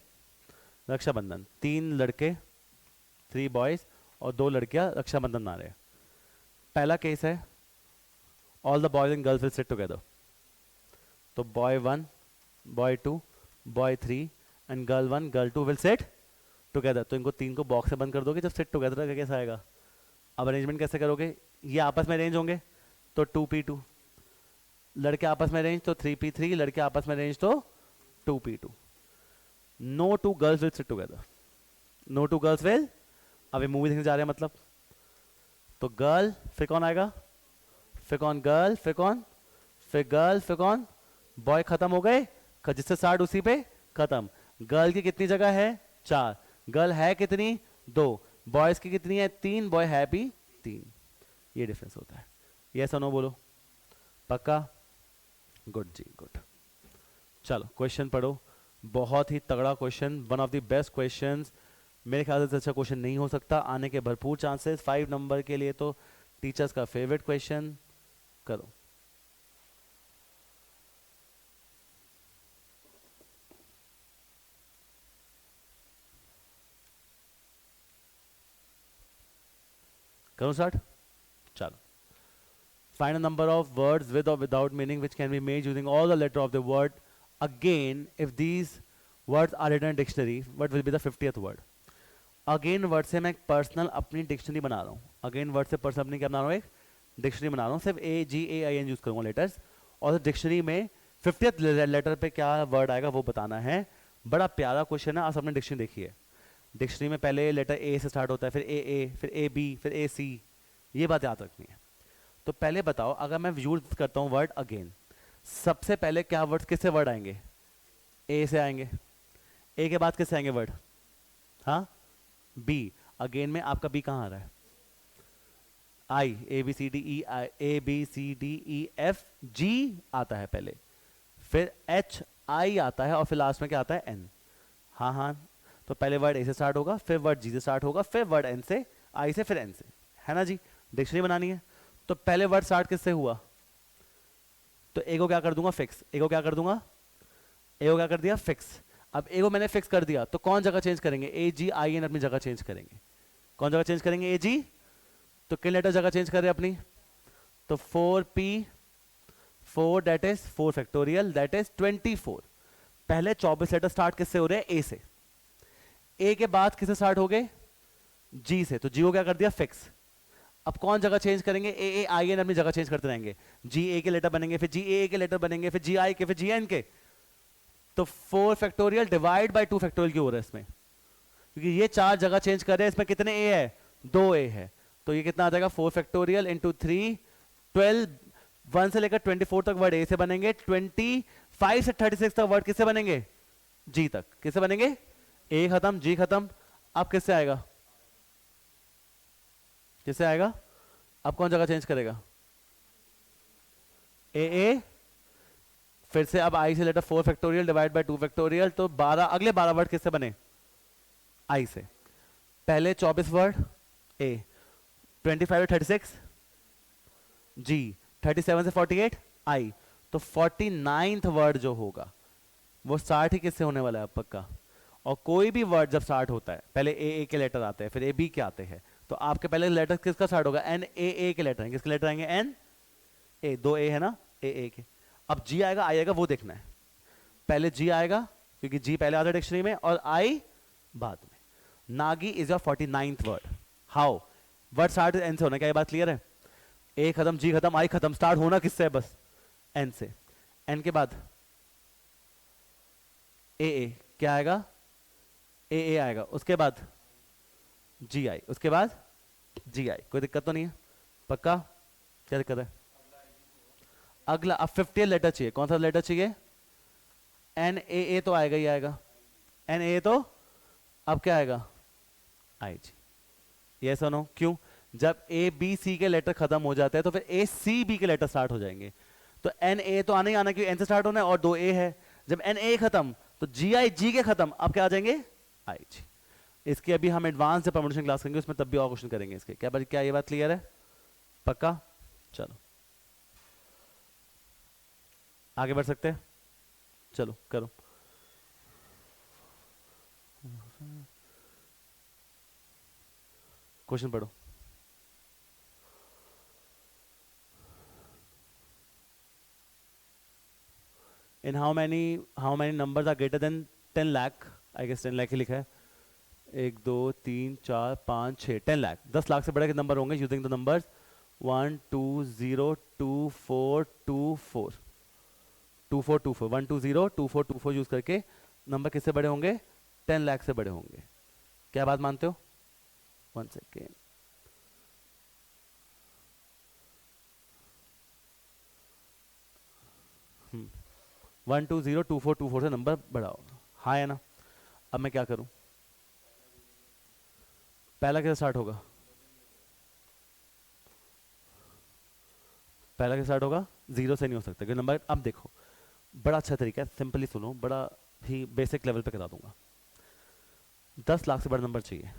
रक्षाबंधन, 3 लड़के 3 बॉयज और 2 लड़कियां रक्षाबंधन बना रहे हैं। पहला केस है all the boys and girls will sit together, तो boy 1 boy 2 boy 3 and girl 1 girl 2 will sit together. तो इनको 3 को बॉक्स से बंद कर दोगे, जब सिट टुगेदर का कैसा आएगा। अब अरेंजमेंट कैसे करोगे, ये आपस में अरेंज होंगे तो 2p2, लड़के आपस में अरेंज तो 3p3, लड़के आपस में अरेंज तो 2p2। No 2 girls will sit together, no 2 girls will, अभी मूवी देखने जा रहे हैं मतलब, तो गर्ल फिर कौन आएगा, फिर कौन, गर्ल फिर कौन, फिर गर्ल फिर कौन, बॉय खत्म हो गए, जिससे स्टार्ट उसी पे खत्म। गर्ल की कितनी जगह है, 4, गर्ल है कितनी, 2, बॉयज की कितनी है, 3, बॉय है भी 3। ये डिफरेंस होता है, यस और नो बोलो, पक्का, गुड जी गुड। चलो क्वेश्चन पढ़ो, बहुत ही तगड़ा question, one of the best questions, मेरे ख्याल से अच्छा क्वेश्चन नहीं हो सकता, आने के भरपूर चांसेस, 5 नंबर के लिए तो टीचर्स का फेवरेट क्वेश्चन। करो, करो स्टार्ट। चलो, find a number of words with or without meaning which can be made using all the letter of the word. Again, if these words are written in dictionary, what will be the 50th word? Again word से मैं एक personal अपनी dictionary बना रहा हूँ, again word से personal अपनी क्या बना रहा हूँ, एक डिक्शनरी बना रहा हूँ, सिर्फ AGAIN यूज करूँगा लेटर्स, और डिक्शनरी में 50th लेटर पे क्या वर्ड आएगा वो बताना है। बड़ा प्यारा क्वेश्चन है, आज आपने डिक्शनरी देखी है, डिक्शनरी में पहले लेटर A से स्टार्ट होता है, फिर AA, फिर AB, फिर AC, ये बात याद रखनी है। तो पहले बताओ, अगर मैं यूज करता हूं वर्ड अगेन, सबसे पहले क्या वर्ड, किससे वर्ड आएंगे? ए से आएंगे। ए के बाद किससे आएंगे वर्ड? हाँ, बी। अगेन में आपका बी कहाँ आ रहा है? I, A B C D E, A B C D E F G आता है पहले, फिर एच आई आता है, और फिर लास्ट में क्या आता है? एन। हाँ हाँ, तो पहले वर्ड ए से स्टार्ट होगा, फिर वर्ड जी से स्टार्ट होगा, फिर वर्ड एन से, आई से, फिर एन से, है ना जी? डिक्शनरी बनानी है, तो पहले वर्ड स्टार्ट किससे हुआ? तो ए को क्या कर दूंगा? फिक्स। ए को क्या कर दूंगा? ए को क्या कर दिया? फिक्स। अब ए को मैंने फिक्स कर दिया, तो कौन जगह चेंज करेंगे? ए जी आई एन अपनी जगह चेंज करेंगे। कौन जगह चेंज करेंगे? ए जी। तो किन लेटर जगह चेंज कर रहे हैं अपनी? तो 4p 4 that is 4 factorial that is 24। पहले 24 लेटर स्टार्ट किससे हो रहे हैं? ए से। ए के बाद किससे स्टार्ट हो गए? जी से, तो जी को क्या कर दिया? फिक्स। अब कौन जगह चेंज करेंगे? ए आई एन अपनी जगह चेंज करते रहेंगे। जी ए के लेटर बनेंगे, फिर जी ए के लेटर बनेंगे, फिर जी आई के, फिर जी एन के। तो 4 फैक्टोरियल डिवाइड बाय 2 फैक्टोरियल क्यों हो रहा है इसमें? क्योंकि ये 4 जगह चेंज कर रहे हैं, इसमें कितने ए है? 2 ए है। तो ये कितना आ जाएगा? 4 फैक्टोरियल इंटू 3, 12। 1 से लेकर 24 तक वर्ड ए से बनेंगे, 25 से 36 तक वर्ड किससे बनेंगे? जी तक। किससे बनेंगे? ए खत्म, जी खत्म। अब किससे आएगा? किससे आएगा? अब कौन जगह चेंज करेगा? ए। फिर से अब आई से letter 4 factorial divide by 2 factorial, तो 12, अगले 12 वर्ड किससे बने? आई से। पहले 24 वर्ड ए, 25 से 36 जी, 37 से 48 आई। तो 49th वर्ड जो होगा वो स्टार्ट ही किससे होने वाला है? पक्का। और कोई भी वर्ड जब स्टार्ट होता है, पहले ए के लेटर आते हैं, फिर ए बी के आते हैं, तो आपके पहले लेटर किसका स्टार्ट होगा? एन ए के लेटर। किसके लेटर आएंगे? N A. 2 ए है ना, ए के। अब जी आएगा, आई आएगा, वो देखना है। पहले जी आएगा क्योंकि जी पहले आता है डिक्शनरी में, और आई बाद में। Nagi is your 49th word. How? Word start an से होना, क्या ये बात क्लियर है? ए खत्म, जी खत्म, आई खत्म, स्टार्ट होना किससे है? बस एन से। एन के बाद ए क्या आएगा? ए आएगा, उसके बाद जी आई, उसके बाद जी आई। कोई दिक्कत तो नहीं है? पक्का? क्या दिक्कत है? अगला अब 50 लेटर चाहिए। कौन सा लेटर चाहिए? एन ए तो आएगा ही आएगा। एन ए तो अब क्या आएगा? आई जी। ये सुनो, क्यों? जब ए बी सी के लेटर खत्म हो जाते हैं तो फिर ए सी बी के लेटर स्टार्ट हो जाएंगे। तो एन ए तो आना ही आना, क्योंकि एन से स्टार्ट होना है और 2 ए है। जब एन ए खत्म तो जी आई जी के खत्म, अब क्या आ जाएंगे? आई जी। इसकी अभी हम एडवांस प्रमोशन क्लास करेंगे, उसमें तब भी और क्वेश्चन करेंगे इसके। क्या ये बात क्लियर है? पक्का? चलो आगे बढ़ सकते हैं? चलो करो। क्वेश्चन पढ़ो। In how many numbers are greater than 10 lakh? I guess 10 lakh ही लिखा है। 1 2 3 4 5 6 10 लाख। 10 लाख से बड़े के नंबर होंगे यूजिंग द नंबर्स 1 2 0 2 4 2 4 2 4 2 4 1 2 0 2 4 2 4 यूज करके नंबर किससे बड़े होंगे? 10 लाख से बड़े होंगे। क्या बात मानते हो? 1 second. One two zero two four से नंबर बड़ा होगा। हाँ है ना? अब मैं क्या करूं? पहला कैसे स्टार्ट होगा? पहला कैसे स्टार्ट होगा? 0 से नहीं हो सकता क्योंकि नंबर। अब देखो बड़ा अच्छा तरीका है, सिंपली सुनो, बड़ा ही बेसिक लेवल पे बता दूंगा। 10 लाख से बड़ा नंबर चाहिए।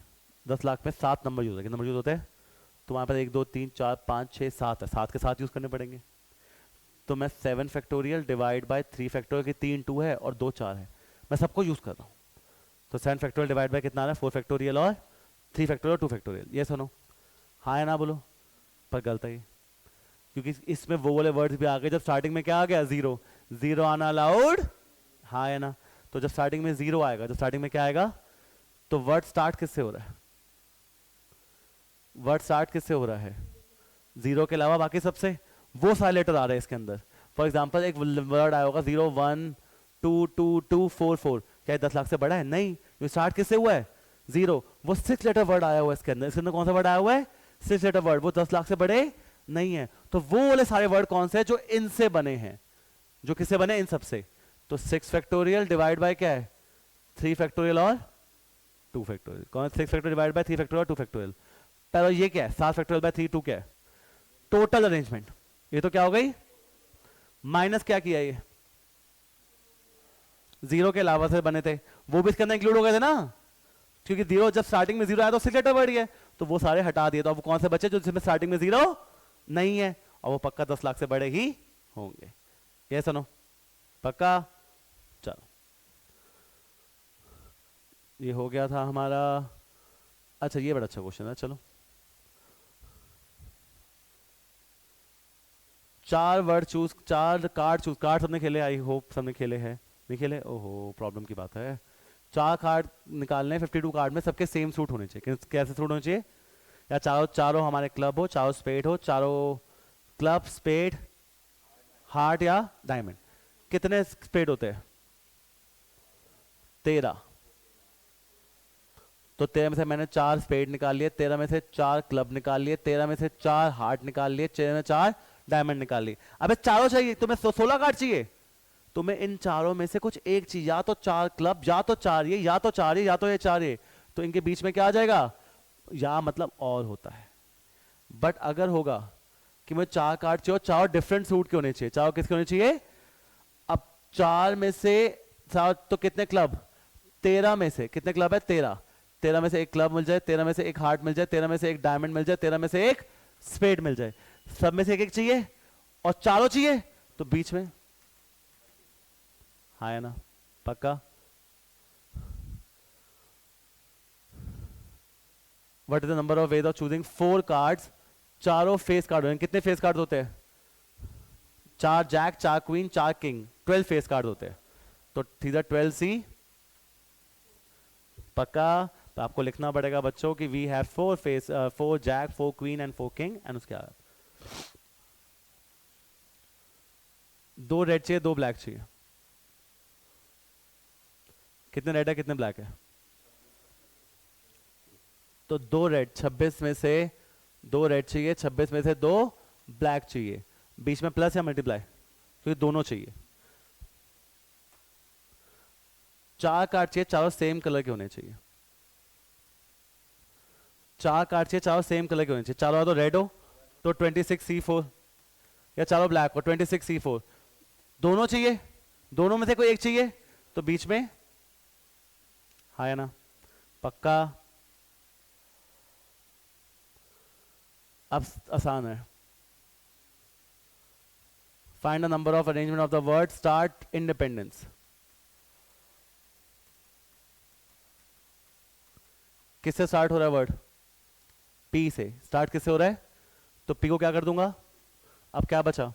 10 लाख में 7 नंबर यूज है। कितने नंबर यूज होते हैं तुम्हारे पास? 1 2 3 4 5 6 7 है। 7 के 7 यूज करने पड़ेंगे। तो मैं 7 फैक्टोरियल डिवाइड बाय 3 फैक्टोरियल की 3 2 है और 2 4 है, मैं सबको यूज कर रहा हूँ। तो 7 फैक्टोरियल डिवाइड बाय कितना आ रहा है? 4 फैक्टोरियल और 3 फैक्टोरियल 2 फैक्टोरियल। ये सुनो, हाँ है ना बोलो? पर गलत है क्योंकि इसमें वो वाले वर्ड्स भी आ गए जब स्टार्टिंग में क्या आ गया? 0। 0 आना अलाउड, हाँ है ना? तो जब स्टार्टिंग में 0 आएगा, जब स्टार्टिंग में क्या आएगा? तो वर्ड स्टार्ट किससे हो रहा है? वर्ड स्टार्ट किससे हो रहा है? 0 के अलावा बाकी सबसे। वो सारे लेटर आ रहे हैं इसके अंदर। फॉर एग्जाम्पल एक वर्ड आया होगा 0 1 2 2 2 4 4। क्या 10 लाख से बड़ा है? नहीं। ये स्टार्ट किससे हुआ है? 0। वो 6 लेटर वर्ड आया हुआ है इसके अंदर। इसके अंदर कौन सा वर्ड आया हुआ है? 6 लेटर वर्ड। वो 10 लाख से बड़े नहीं है। तो वो वाले सारे वर्ड कौन से हैं जो इनसे बने हैं, जो किससे बने, इन सबसे। तो 6 फैक्टोरियल डिवाइड बाय क्या है, 3 फैक्टोरियल और 2 फैक्टोरियल। कौन 6 फैक्टोरियल डिवाइड बाय 3 फैक्टोरियल और 2 फैक्टोरियल। पहले ये क्या है, 7 फैक्टोरियल बाय 3 2 क्या है, टोटल अरेंजमेंट। ये तो क्या हो गई, माइनस क्या किया, ये 0 के अलावा से बने थे, वो भी इसके अंदर इंक्लूड हो गए थे ना, क्योंकि 0 जब स्टार्टिंग में 0 आया तो 6 लेटर वर्ड है, तो वो सारे हटा दिए। तो अब कौन से बचे जो जिसमें स्टार्टिंग में 0 नहीं है, और वो पक्का 10 लाख से बड़े ही होंगे। ये सुनो पक्का। चलो ये हो गया था हमारा। अच्छा ये बड़ा अच्छा क्वेश्चन है, चलो 4 word choose, 4 card choose. Card सबने खेले, आई होप सबने खेले हैं, नहीं खेले, ओहो प्रॉब्लम की बात है। 4 कार्ड निकालने, 52 कार्ड में सबके सेम सूट होने चाहिए। कैसे सूट होने चाहिए, या चारों हमारे क्लब हो, चारों स्पेड हो, चारों क्लब स्पेड हार्ट या डायमंड। कितने स्पेड होते हैं, 13। तो 13 में से मैंने 4 स्पेड निकाल लिए, 13 में से 4 क्लब निकाल लिए, 13 में से 4 हार्ट निकाल लिए, 13 में 4 डायमंड निकाल लिए। अबे चारों चाहिए तुम्हें, 16 कार्ड चाहिए तुम्हें, इन चारों में से कुछ एक चाहिए, या तो 4 क्लब, या तो 4 ये, या तो 4 ये, या तो ये 4 ये। तो इनके बीच में क्या आ जाएगा, या मतलब और होता है। बट अगर होगा कि मुझे 4 कार्ड चाहिए, 4 डिफरेंट सूट के होने चाहिए, 4 किसके होने चाहिए। अब 4 में से 4 तो कितने क्लब, 13 में से कितने क्लब है, 13। 13 में से एक क्लब मिल जाए, 13 में से एक हार्ट मिल जाए, 13 में से एक डायमंड मिल जाए, 13 में से एक स्पेड मिल जाए। सब में से एक एक चाहिए और चारों चाहिए, तो बीच में हाँ है ना, पक्का। What is the number of ways of choosing 4 cards, चारों फेस कार्ड होंगे। कितने फेस कार्ड होते हैं, 4 jack, 4 queen, 4 king, 12 face card होते हैं। तो सीधा 12C पक्का। तो आपको लिखना पड़ेगा बच्चों कि we have 4 face, 4 jack, 4 queen and 4 king, and उसके बाद 2 रेड चाहिए, 2 ब्लैक चाहिए। कितने रेड है, कितने ब्लैक है, तो 2 रेड, 26 में से 2 रेड चाहिए, 26 में से 2 ब्लैक चाहिए। बीच में प्लस या मल्टीप्लाई, क्योंकि दोनों चाहिए। 4 कार्ड चाहिए, चारों सेम कलर के होने चाहिए। 4 कार्ड चाहिए, चारों सेम कलर के होने चाहिए। चारों तो रेड हो तो 26C4, या चारों ब्लैक हो 26C4, दोनों चाहिए, दोनों में से कोई एक चाहिए, तो बीच में हाँ है ना, पक्का। अब आसान है। Find the number of arrangement of the word start independence. किससे स्टार्ट हो रहा है वर्ड, पी से स्टार्ट किससे हो रहा है, तो पी को क्या कर दूंगा। अब क्या बचा,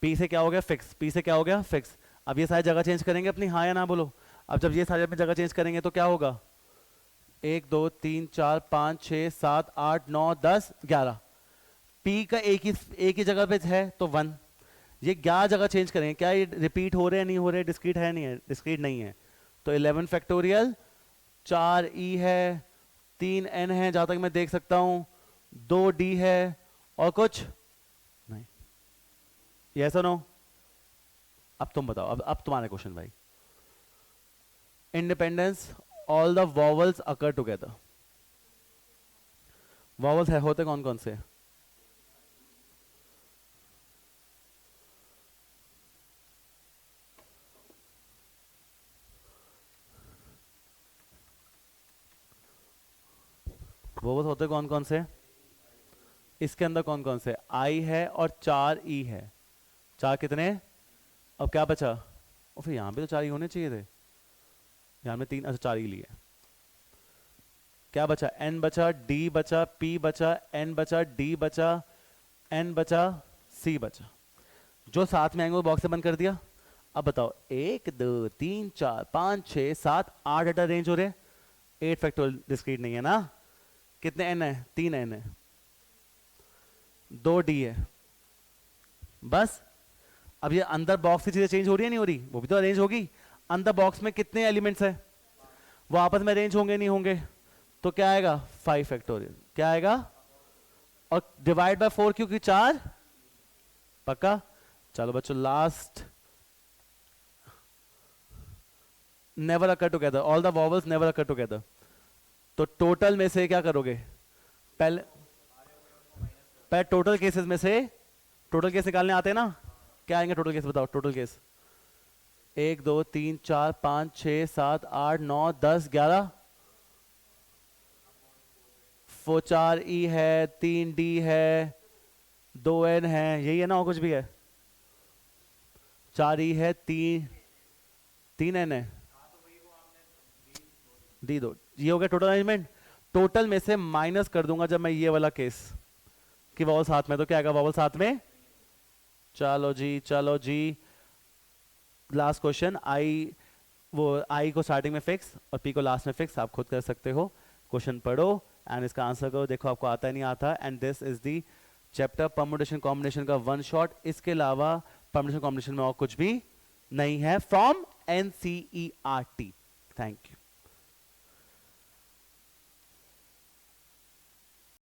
पी से क्या हो गया फिक्स, पी से क्या हो गया फिक्स। अब ये सारी जगह चेंज करेंगे अपनी, हाँ या ना बोलो। अब जब ये सारे अपनी जगह चेंज करेंगे तो क्या होगा, 1 2 3 4 5 6 7 8 9 10 11। पी का एक ही जगह पे है तो 1। ये 11 जगह चेंज करेंगे, क्या ये रिपीट हो रहे हैं, नहीं हो रहे, डिस्क्रीट है नहीं है, डिस्क्रीट नहीं है। तो 11 फैक्टोरियल, 4 ई है, 3 एन है जहां तक मैं देख सकता हूं, 2 डी है, और कुछ नहीं। यस और नो। अब तुम बताओ, अब तुम्हारा क्वेश्चन भाई। Independence, all the vowels occur together. Vowels है होते कौन कौन से, वॉवल्स होते कौन कौन से, इसके अंदर कौन कौन से, आई है और 4 ई है। 4 कितने, अब क्या बचा, और फिर यहां पे तो 4 ई होने चाहिए थे, यहां में 3, अच्छा 4 ई लिए। क्या बचा, एन बचा, डी बचा, पी बचा, एन बचा, डी बचा, एन बचा, सी बचा, जो साथ में आएंगे वो बॉक्स से बंद कर दिया। अब बताओ 1 2 3 4 5 6 7 8 डेटा रेंज हो रहे, 8 फैक्टोरियल डिस्क्रीट नहीं है ना। कितने एन है, 3 एन है, 2 डी है, बस। अब ये अंदर बॉक्स की चीजें चेंज हो रही है नहीं हो रही, वो भी तो अरेंज होगी। अंदर बॉक्स में कितने एलिमेंट्स है, वो आपस में अरेंज होंगे नहीं होंगे, तो क्या आएगा 5 फैक्टोरियल, क्या आएगा, और डिवाइड बाय 4 क्योंकि 4, पक्का। चलो बच्चों last, never occur together, all the vowels never occur together. तो टोटल में से क्या करोगे, पहले टोटल केसेस में से टोटल केस निकालने आते हैं ना, क्या आएंगे टोटल केस, बताओ टोटल केस। 1 2 3 4 5 6 7 8 9 10 11, 4 ई है, 3 डी है, 2 एन है, यही है ना, और कुछ भी है, 4 ई है, 3 एन है, डी 2, ये हो गया टोटल अरेंजमेंट। टोटल में से माइनस कर दूंगा जब मैं ये वाला केस कि वॉवल साथ में, तो क्या आएगा वॉवल साथ में। चलो जी लास्ट क्वेश्चन, आई को स्टार्टिंग में फिक्स और पी को लास्ट में फिक्स, आप खुद कर सकते हो, क्वेश्चन पढ़ो एंड इसका आंसर करो, देखो आपको आता है नहीं आता। And this is the chapter permutation combination का वन शॉट, इसके अलावा परम्यूटेशन कॉम्बिनेशन में और कुछ भी नहीं है फ्रॉम NCERT। Thank you.